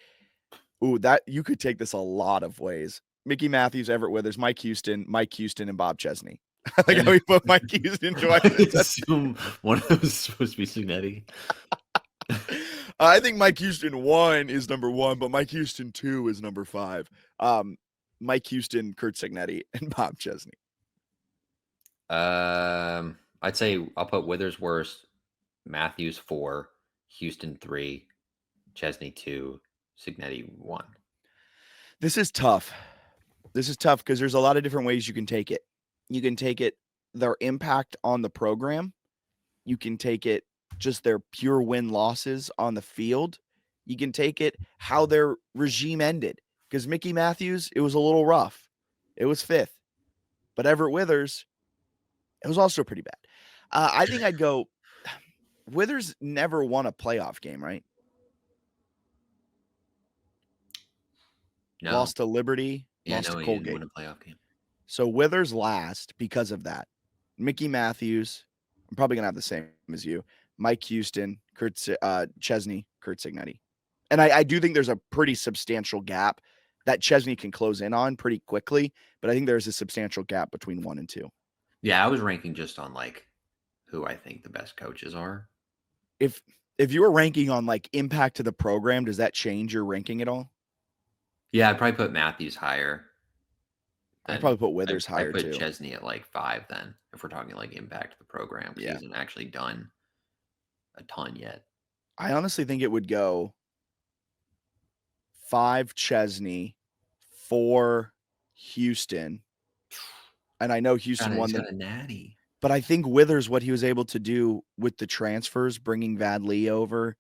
Ooh, that you could take this a lot of ways. Mickey Matthews, Everett Withers, Mike Houston, and Bob Chesney. Like how we put Mike Houston twice. I would assume one of those is supposed to be Signetti. I think Mike Houston 1 is number 1, but Mike Houston 2 is number 5. Mike Houston, Kurt Signetti, and Bob Chesney. I'd say I'll put Withers worst, Matthews 4, Houston 3, Chesney 2, Signetti 1. This is tough. This is tough because there's a lot of different ways you can take it. You can take it their impact on the program. You can take it just their pure win losses on the field. You can take it how their regime ended. Because Mickey Matthews, it was a little rough. It was 5th. But Everett Withers, it was also pretty bad. I think I'd go Withers never won a playoff game, right? No. Lost to Liberty, Yeah, lost no, to he didn't Colgate. win a playoff game. So Withers last because of that. Mickey Matthews, I'm probably gonna have the same as you. Mike Houston, Chesney, Kurt Signetti. And I do think there's a pretty substantial gap that Chesney can close in on pretty quickly, but I think there's a substantial gap between 1 and 2. Yeah, I was ranking just on like who I think the best coaches are. If you were ranking on like impact to the program, does that change your ranking at all? Yeah, I'd probably put Matthews higher. I'd Then probably put Withers I higher put too. Chesney at like 5 then, if we're talking like impact to the program, because he Yeah. hasn't actually done a ton yet. I honestly think it would go 5 Chesney, 4 Houston. And I know Houston won He's the got a natty. but I think Withers, what he was able to do with the transfers, bringing Vad Lee over.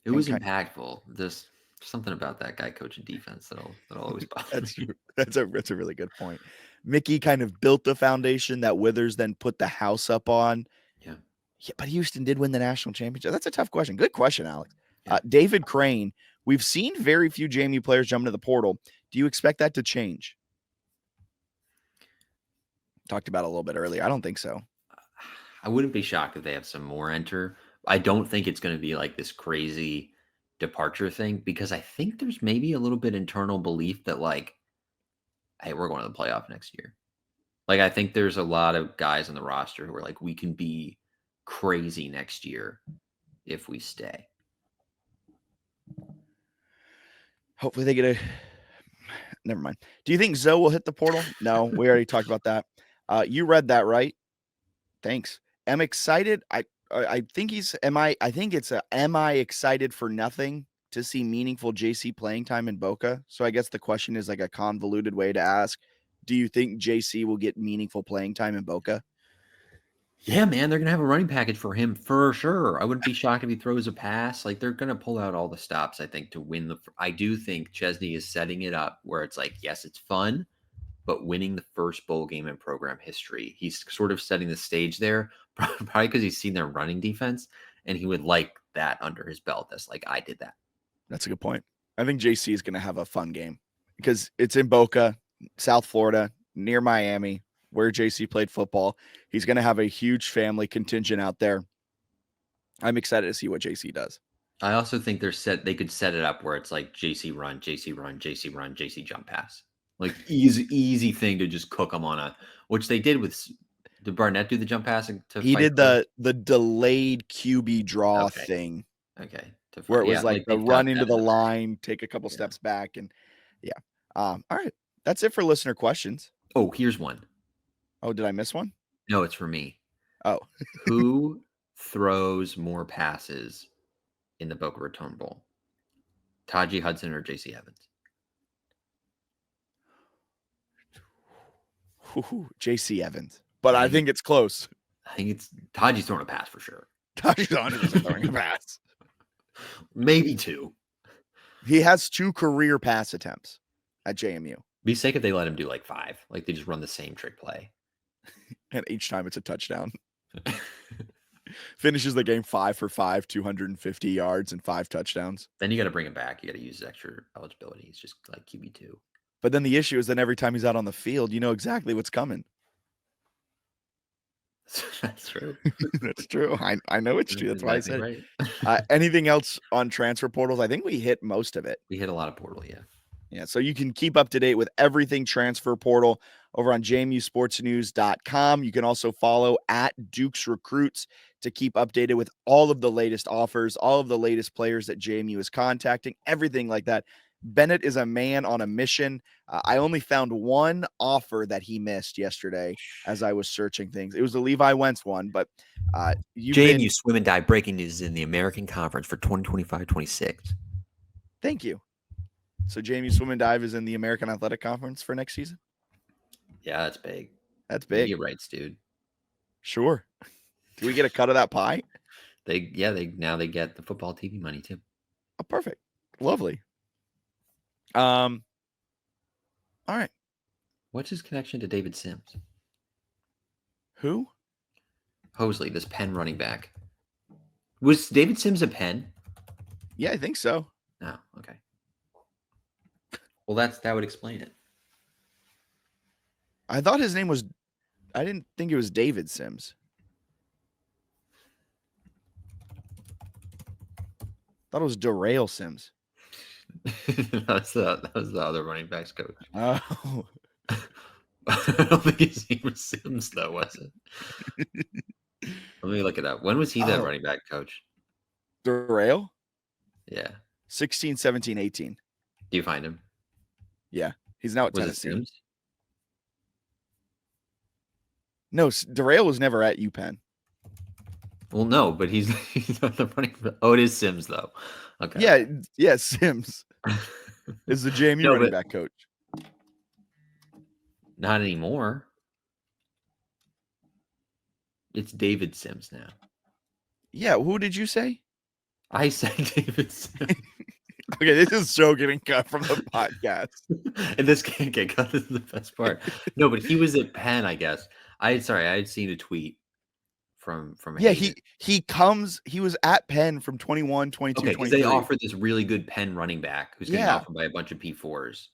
It was impactful. There's something about that guy coaching defense that'll always bother me. That's a really good point. Mickey kind of built the foundation that Withers then put the house up on. Yeah. Yeah, but Houston did win the national championship. That's a tough question. Good question, Alex. Yeah. David Crane, we've seen very few JMU players jump into the portal. Do you expect that to change? Talked about it a little bit earlier. I don't think so. I wouldn't be shocked if they have some more enter. I don't think it's going to be like this crazy departure thing because I think there's maybe a little bit internal belief that like, hey, we're going to the playoff next year. Like I think there's a lot of guys on the roster who are like, we can be crazy next year if we stay. Hopefully they get a. Never mind. Do you think Zoe will hit the portal? No, we already talked about that. You read that, right? Thanks. I'm excited. I think he's. I think it's am I excited for nothing to see meaningful JC playing time in Boca? So I guess the question is like a convoluted way to ask. Do you think JC will get meaningful playing time in Boca? Yeah, man, they're gonna have a running package for him for sure. I wouldn't be shocked if he throws a pass. Like they're gonna pull out all the stops, I think, to win the. I do think Chesney is setting it up where it's like, yes, it's fun, but winning the first bowl game in program history, he's sort of setting the stage there. Probably because he's seen their running defense, and he would like that under his belt. That's like I did that. That's a good point. I think JC is gonna have a fun game because it's in Boca, South Florida, near Miami, where JC played football. He's going to have a huge family contingent out there. I'm excited to see what JC does. I also think they could set it up where it's like JC run, JC run, JC run, JC jump pass. Like easy thing to just cook them on which they did with Did Barnett do the jump pass to He fight did the delayed QB draw Okay. thing Okay. where it Yeah, was like the they've got run into that in the the bag. line, take a couple Yeah. steps back, and yeah. All right. That's it for listener questions. Oh, here's one. Oh, did I miss one? No, it's for me. Oh, Who throws more passes in the Boca Raton Bowl? Tajee Hudson or JC Evans? JC Evans. But I think it's close. I think it's Tajee's throwing a pass for sure. Tajee's 100% throwing a pass. Maybe 2. He has 2 career pass attempts at JMU. Be sick if they let him do like 5. Like they just run the same trick play. And each time it's a touchdown. Finishes the game 5 for 5, 250 yards and 5 touchdowns. Then you got to bring him back. You got to use extra eligibility. He's just like QB2. But then the issue is then every time he's out on the field, you know exactly what's coming. That's true. That's true. I know it's true. That's why I said right. Anything else on transfer portals? I think we hit most of it. We hit a lot of portal, yeah. Yeah, so you can keep up to date with everything transfer portal over on jmusportsnews.com. You can also follow at Dukes Recruits to keep updated with all of the latest offers, all of the latest players that JMU is contacting, everything like that. Bennett is a man on a mission. I only found one offer that he missed yesterday as I was searching things. It was the Levi Wentz one, but JMU Swim and Dive breaking news is in the American Conference for 2025-26. Thank you. So JMU Swim and Dive is in the American Athletic Conference for next season? Yeah, that's big. That's big. Media rights, dude. Sure. Do we get a cut of that pie? They now they get the football TV money too. Oh, perfect. Lovely. All right. What's his connection to David Sims? Who? Hosley, this Penn running back. Was David Sims a Penn? Yeah, I think so. Oh, okay. Well, that would explain it. I thought his name was. I didn't think it was David Sims. Thought it was Derail Sims. that was the other running backs coach. Oh. I don't think his name was Sims, though, was it? Let me look it up. When was he the running back coach? Derail? Yeah. 16, 17, 18. Do you find him? Yeah. He's now at Was Tennessee. it Sims? No, Derail was never at UPenn. Well, no, but he's not the running back. Oh, it is Sims, though. Okay. Yeah, Sims is the JMU running back coach. Not anymore. It's David Sims now. Yeah, who did you say? I said David Sims. Okay, this is so getting cut from the podcast. And this can't get cut. This is the best part. No, but he was at Penn, I guess. I had seen a tweet from yeah, Hayden. he was at Penn from 21, 22, okay, because 23. they offered this really good Penn running back who's getting offered by a bunch of P4s.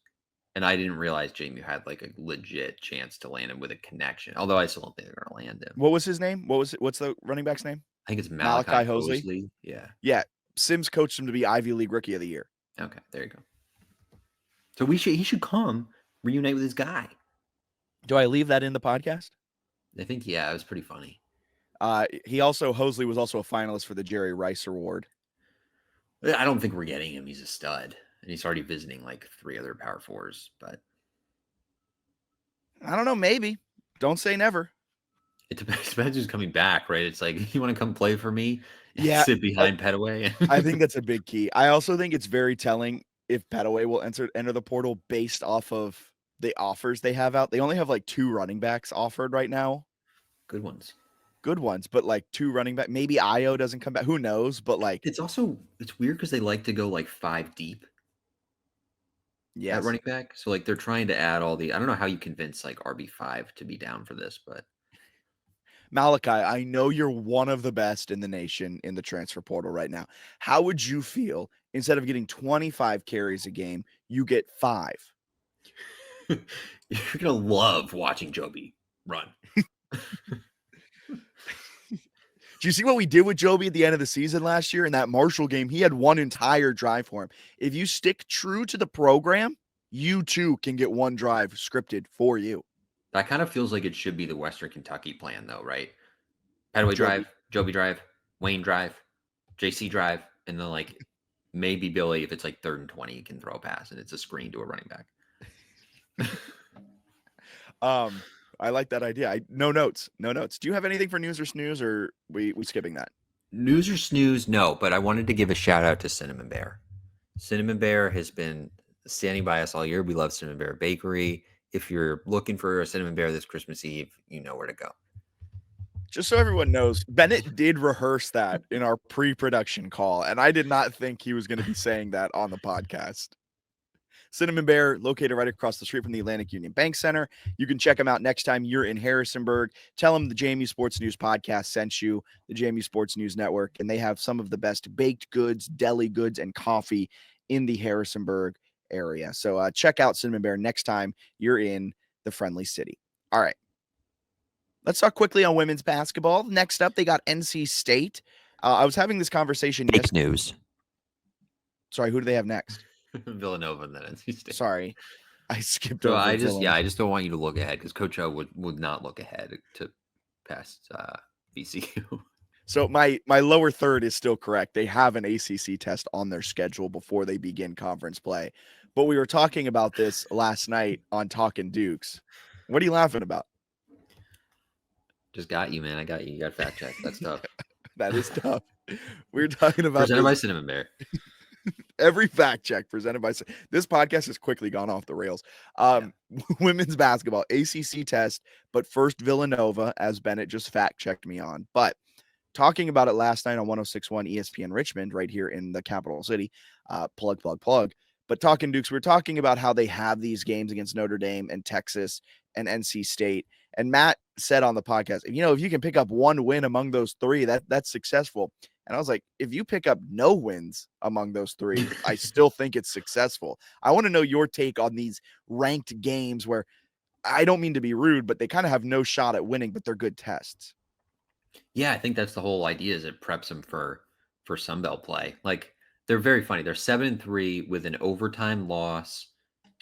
And I didn't realize JMU had like a legit chance to land him with a connection. Although I still don't think they're gonna land him. What was his name? What's the running back's name? I think it's Malachi Hosley. Yeah. Yeah. Sims coached him to be Ivy League Rookie of the Year. Okay, there you go. So he should come reunite with his guy. Do I leave that in the podcast? I think it was pretty funny. Hosley was also a finalist for the Jerry Rice Award. I don't think we're getting him. He's a stud. And he's already visiting like 3 other Power 4s, but I don't know, maybe. Don't say never. It depends who's coming back, right? It's like, you want to come play for me? Yeah. Sit behind Petaway. I think that's a big key. I also think it's very telling if Petaway will enter the portal based off of the offers they have out. They only have like 2 running backs offered right now. Good ones, but like 2 running back. Maybe Io doesn't come back. Who knows? But like, it's weird because they like to go like 5 deep. Yeah, at running back. So like they're trying to add all the. I don't know how you convince like RB5 to be down for this, but Malachi, I know you're one of the best in the nation in the transfer portal right now. How would you feel instead of getting 25 carries a game, you get 5? You're gonna love watching Joby run. Do you see what we did with Joby at the end of the season last year in that Marshall game? He had one entire drive for him. If you stick true to the program, you too can get one drive scripted for you. That kind of feels like it should be the Western Kentucky plan, though, right? Petaway Joby. Drive, Joby Drive, Wayne Drive, JC Drive, and then like maybe Billy, if it's like 3rd and 20, he can throw a pass and it's a screen to a running back. I like that idea. No notes. Do you have anything for news or snooze, or we skipping that? News or snooze? No, but I wanted to give a shout out to Cinnamon Bear. Cinnamon Bear has been standing by us all year. We love Cinnamon Bear Bakery. If you're looking for a Cinnamon Bear this Christmas Eve, you know where to go. Just so everyone knows, Bennett did rehearse that in our pre-production call, and I did not think he was going to be saying that on the podcast. Cinnamon Bear, located right across the street from the Atlantic Union Bank Center. You can check them out next time you're in Harrisonburg. Tell them the JMU Sports News podcast sent you, the JMU Sports News Network, and they have some of the best baked goods, deli goods, and coffee in the Harrisonburg area. So check out Cinnamon Bear next time you're in the friendly city. All right. Let's talk quickly on women's basketball. Next up, they got NC State. I was having this conversation yesterday. News. Sorry, who do they have next? Villanova and then NC State. Sorry, I skipped so over. I just don't want you to look ahead because Coach O would not look ahead to past VCU. So my lower third is still correct. They have an ACC test on their schedule before they begin conference play. But we were talking about this last night on Talking Dukes. What are you laughing about? Just got you, man. I got you. You got fact check. That's tough. That is tough. We're talking about presented by Cinnamon Bear. Every fact check presented by this podcast has quickly gone off the rails. Women's basketball ACC test, but first Villanova, as Bennett just fact checked me on. But talking about it last night on 106.1 ESPN Richmond, right here in the capital city. Plug. But Talking Dukes, we're talking about how they have these games against Notre Dame and Texas and NC State. And Matt said on the podcast, if you can pick up one win among those three, that's successful. And I was like, if you pick up no wins among those three, I still think it's successful. I want to know your take on these ranked games where I don't mean to be rude, but they kind of have no shot at winning, but they're good tests. Yeah, I think that's the whole idea is it preps them for Sunbelt play. Like they're very funny. They're 7-3 with an overtime loss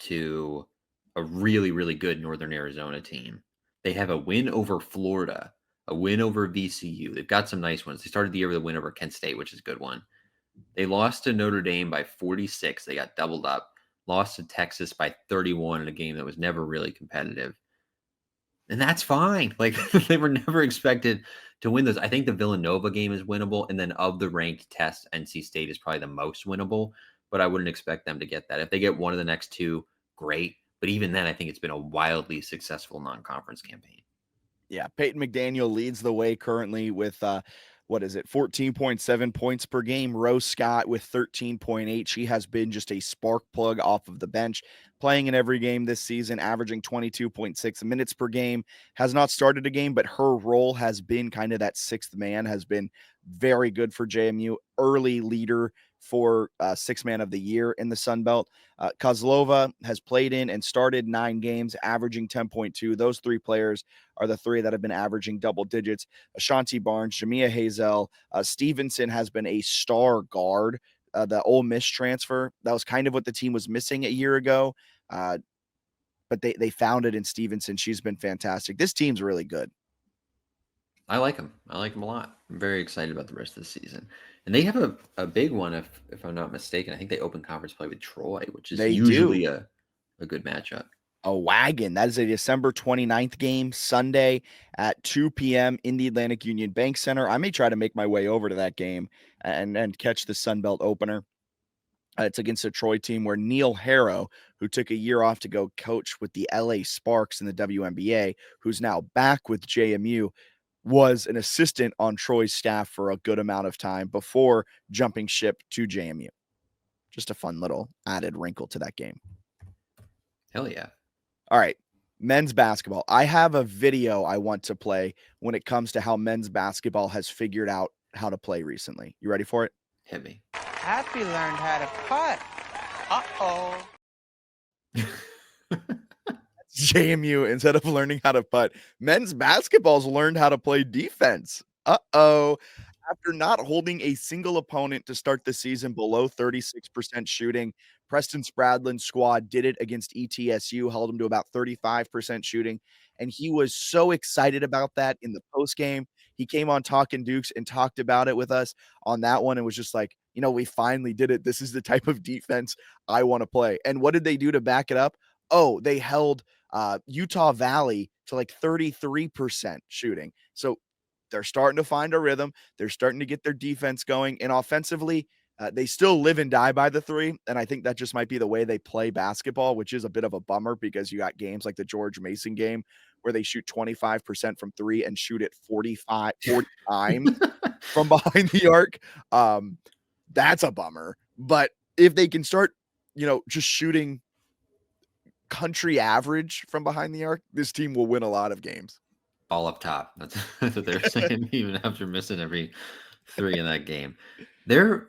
to a really, really good Northern Arizona team. They have a win over Florida, a win over VCU. They've got some nice ones. They started the year with a win over Kent State, which is a good one. They lost to Notre Dame by 46. They got doubled up. Lost to Texas by 31 in a game that was never really competitive. And that's fine. Like they were never expected to win those. I think the Villanova game is winnable. And then of the ranked tests, NC State is probably the most winnable. But I wouldn't expect them to get that. If they get one of the next two, great. But even then, I think it's been a wildly successful non-conference campaign. Yeah, Peyton McDaniel leads the way currently with 14.7 points per game. Rose Scott with 13.8. She has been just a spark plug off of the bench, playing in every game this season, averaging 22.6 minutes per game. Has not started a game, but her role has been kind of that sixth man, has been very good for JMU. Early leader for sixth man of the year in the Sun Belt. Kozlova has played in and started 9 games, averaging 10.2. Those three players are the three that have been averaging double digits. Ashanti Barnes, Jamia Hazel, Stevenson has been a star guard. The Ole Miss transfer, that was kind of what the team was missing a year ago. But they found it in Stevenson. She's been fantastic. This team's really good. I like them. I like them a lot. I'm very excited about the rest of the season. And they have a big one, if I'm not mistaken. I think they open conference play with Troy, which is usually a good matchup. A wagon. That is a December 29th game, Sunday at 2 p.m. in the Atlantic Union Bank Center. I may try to make my way over to that game and catch the Sun Belt opener. It's against a Troy team where Neil Harrow, who took a year off to go coach with the LA Sparks in the WNBA, who's now back with JMU, was an assistant on Troy's staff for a good amount of time before jumping ship to JMU. Just a fun little added wrinkle to that game. Hell yeah. All right, men's basketball. I have a video I want to play when it comes to how men's basketball has figured out how to play recently. You ready for it? Hit me. Happy learned how to putt. JMU, instead of learning how to putt, men's basketball's learned how to play defense. After not holding a single opponent to start the season below 36% shooting, Preston Spradlin's squad did it against ETSU, held him to about 35% shooting. And he was so excited about that in the post game. He came on Talking Dukes and talked about it with us on that one and was just like, we finally did it. This is the type of defense I want to play. And what did they do to back it up? Oh, they held Utah Valley to like 33% shooting. So they're starting to find a rhythm. They're starting to get their defense going. And offensively, they still live and die by the three. And I think that just might be the way they play basketball, which is a bit of a bummer because you got games like the George Mason game where they shoot 25% from three and shoot it 40 times from behind the arc. That's a bummer. But if they can start, just shooting country average from behind the arc, this team will win a lot of games. All up top. That's what they're saying, even after missing every three in that game. They're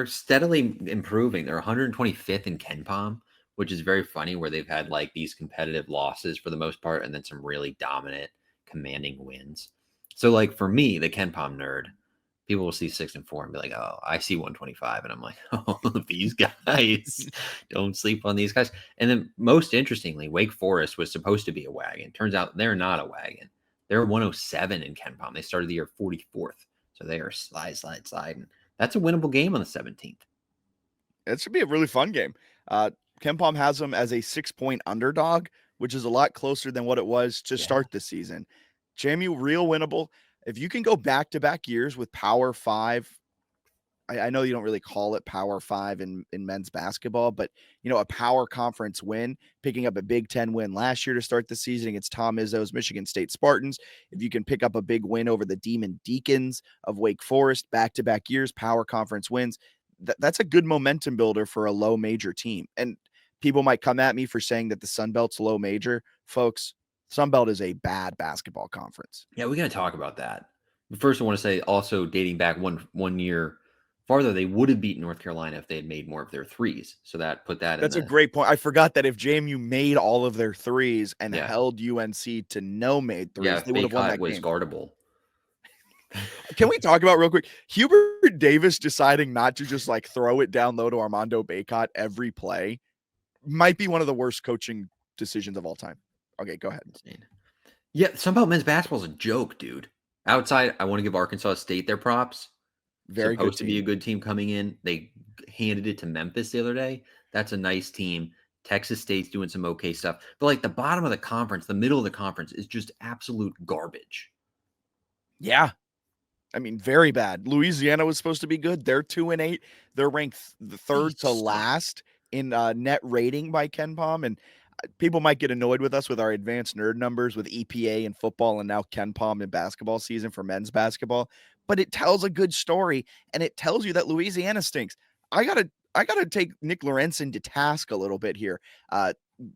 steadily improving. They're 125th in KenPom, which is very funny, where they've had like these competitive losses for the most part, and then some really dominant, commanding wins. So, like for me, the KenPom nerd, people will see 6 and 4 and be like, "Oh, I see 125," and I'm like, "Oh, these guys, don't sleep on these guys." And then, most interestingly, Wake Forest was supposed to be a wagon. Turns out they're not a wagon. They're 107 in KenPom. They started the year 44th, so they are sliding. That's a winnable game on the 17th. It should be a really fun game. KenPom has them as a 6-point underdog, which is a lot closer than what it was to start the season. JMU, real winnable. If you can go back-to-back years with Power 5, I know you don't really call it Power 5 in men's basketball, but, a power conference win, picking up a Big Ten win last year to start the season against Tom Izzo's Michigan State Spartans. If you can pick up a big win over the Demon Deacons of Wake Forest, back-to-back years, power conference wins, that's a good momentum builder for a low major team. And people might come at me for saying that the Sun Belt's low major. Folks, Sun Belt is a bad basketball conference. Yeah, we're going to talk about that. But first, I want to say also dating back one year farther, they would have beaten North Carolina if they had made more of their threes. So that's a great point. I forgot that if JMU made all of their threes and held UNC to no made threes, they would have won that game. Guardable. Can we talk about real quick? Hubert Davis deciding not to just like throw it down low to Armando Bacot every play might be one of the worst coaching decisions of all time. Okay, go ahead. Yeah, somehow men's basketball is a joke, dude. Outside, I want to give Arkansas State their props. Very supposed good to be a good team coming in. They handed it to Memphis the other day. That's a nice team. Texas State's doing some okay stuff. But like the bottom of the conference, the middle of the conference is just absolute garbage. Yeah. I mean, very bad. Louisiana was supposed to be good. They're 2-8. They're ranked the third to last in net rating by KenPom. And people might get annoyed with us with our advanced nerd numbers with EPA and football and now KenPom in basketball season for men's basketball. But it tells a good story, and it tells you that Louisiana stinks. I gotta take Nick Lorenzen to task a little bit here.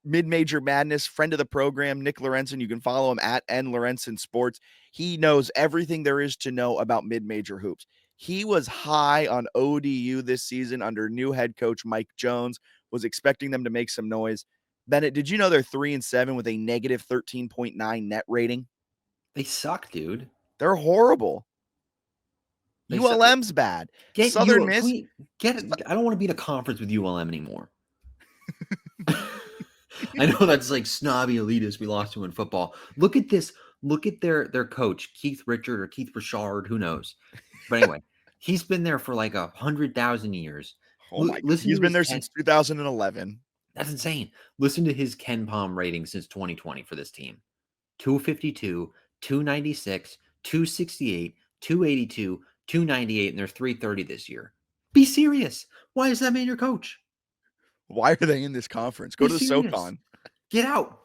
Mid-Major Madness, friend of the program, Nick Lorenzen. You can follow him at @Lorenzen Sports. He knows everything there is to know about mid-major hoops. He was high on ODU this season under new head coach Mike Jones, was expecting them to make some noise. Bennett, did you know they're 3-7 with a negative 13.9 net rating? They suck, dude. They're horrible. ULM's bad. Southern Miss. I don't want to be in a conference with ULM anymore. I know that's like snobby elitist we lost to in football. Look at this. Look at their coach, Keith Richard or Keith Richard, who knows? But anyway, he's been there for like 100,000 years. Oh my God. He's been there since 2011. That's insane. Listen to his KenPom rating since 2020 for this team. 252, 296, 268, 282, 298, and they're 330 this year. Be serious. Why is that man your coach? Why are they in this conference? Go to the SoCon. Get out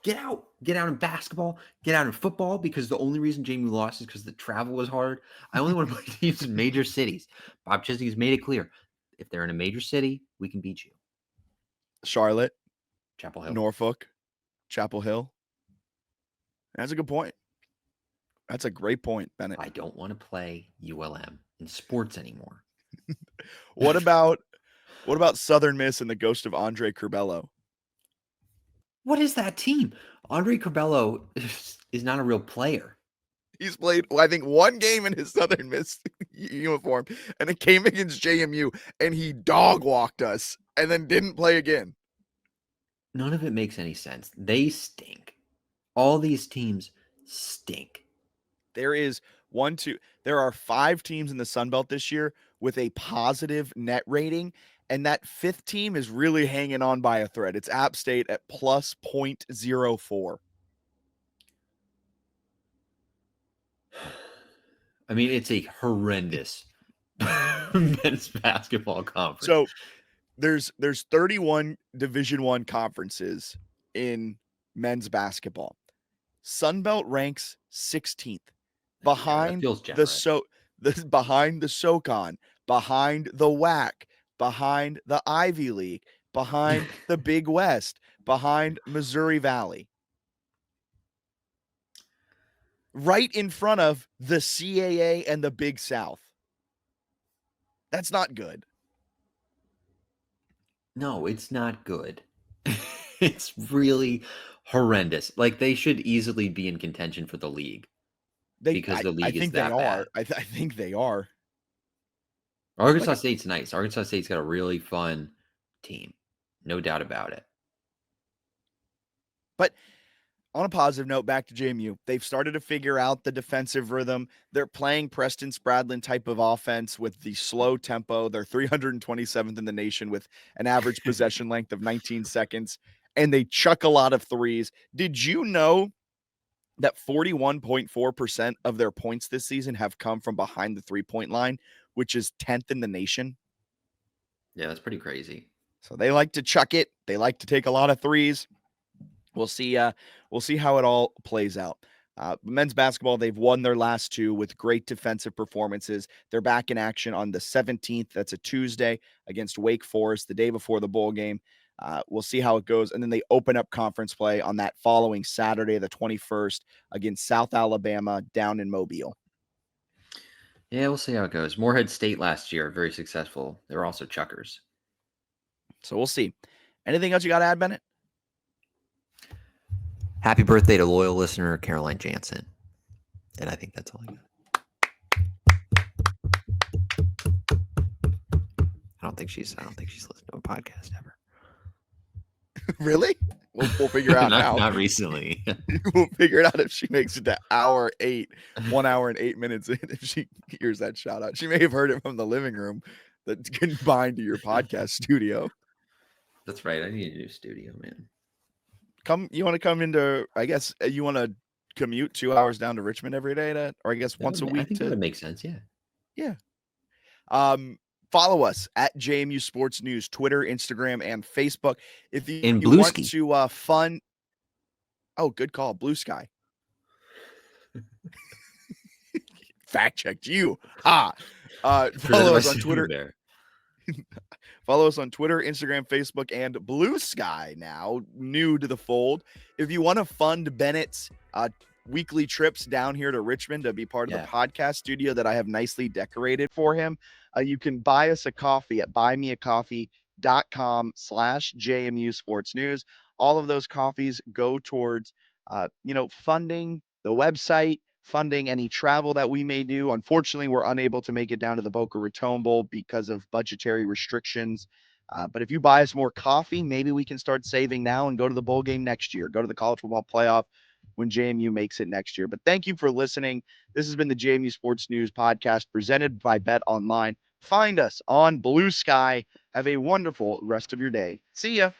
in basketball, get out in football, because the only reason JMU lost is because the travel was hard. I only want to play teams in major cities. Bob Chisney's made it clear. If they're in a major city, we can beat you. Charlotte, Chapel Hill, Norfolk, Chapel Hill. That's a good point. That's a great point, Bennett. I don't want to play ULM in sports anymore. What about Southern Miss and the ghost of Andre Curbelo? What is that team? Andre Curbelo is not a real player. He's played, I think, one game in his Southern Miss uniform, and it came against JMU, and he dog walked us and then didn't play again. None of it makes any sense. They stink. All these teams stink. There are 5 teams in the Sun Belt this year with a positive net rating, and that 5th team is really hanging on by a thread. It's App State at plus 0.04. I mean, it's a horrendous men's basketball conference. So there's 31 Division I conferences in men's basketball. Sun Belt ranks 16th behind behind the SoCon, behind the WAC, behind the Ivy League, behind the Big West, behind Missouri Valley. Right in front of the CAA and the Big South. That's not good. No, it's not good. It's really horrendous. Like, they should easily be in contention for the league. Because the league is that bad. I think they are. Arkansas State's nice. Arkansas State's got a really fun team. No doubt about it. But on a positive note, back to JMU. They've started to figure out the defensive rhythm. They're playing Preston Spradlin type of offense with the slow tempo. They're 327th in the nation with an average possession length of 19 seconds, and they chuck a lot of threes. Did you know that 41.4% of their points this season have come from behind the three-point line, which is 10th in the nation? Yeah, that's pretty crazy. So they like to chuck it. They like to take a lot of threes. We'll see how it all plays out. Men's basketball, they've won their last 2 with great defensive performances. They're back in action on the 17th. That's a Tuesday against Wake Forest, the day before the bowl game. We'll see how it goes. And then they open up conference play on that following Saturday, the 21st, against South Alabama down in Mobile. Yeah, we'll see how it goes. Morehead State last year, very successful. They were also chuckers. So we'll see. Anything else you got to add, Bennett? Happy birthday to loyal listener Caroline Jansen. And I think that's all I got. I don't think she's listened to a podcast ever. Really? We'll figure out now. Not recently. We'll figure it out if she makes it to hour 8, 1 hour and 8 minutes in, if she hears that shout out. She may have heard it from the living room that's combined to your podcast studio. That's right. I need a new studio, man. You want to come into, I guess you want to commute 2 hours down to Richmond every day or I guess once a week. I think that would make sense. Yeah. Yeah. Follow us at JMU Sports News, Twitter, Instagram, and Facebook. If you want to fun. Oh, good call. Blue Sky. Fact checked you. Follow us on Twitter. Follow us on Twitter, Instagram, Facebook, and Blue Sky now, new to the fold. If you want to fund Bennett's weekly trips down here to Richmond to be part of the podcast studio that I have nicely decorated for him, you can buy us a coffee at buymeacoffee.com/JMU Sports News. All of those coffees go towards, funding the website, funding any travel that we may do. Unfortunately, we're unable to make it down to the Boca Raton Bowl because of budgetary restrictions. But if you buy us more coffee, maybe we can start saving now and go to the bowl game next year, go to the college football playoff when JMU makes it next year. But thank you for listening. This has been the JMU Sports News podcast presented by Bet Online. Find us on Blue Sky. Have a wonderful rest of your day. See ya.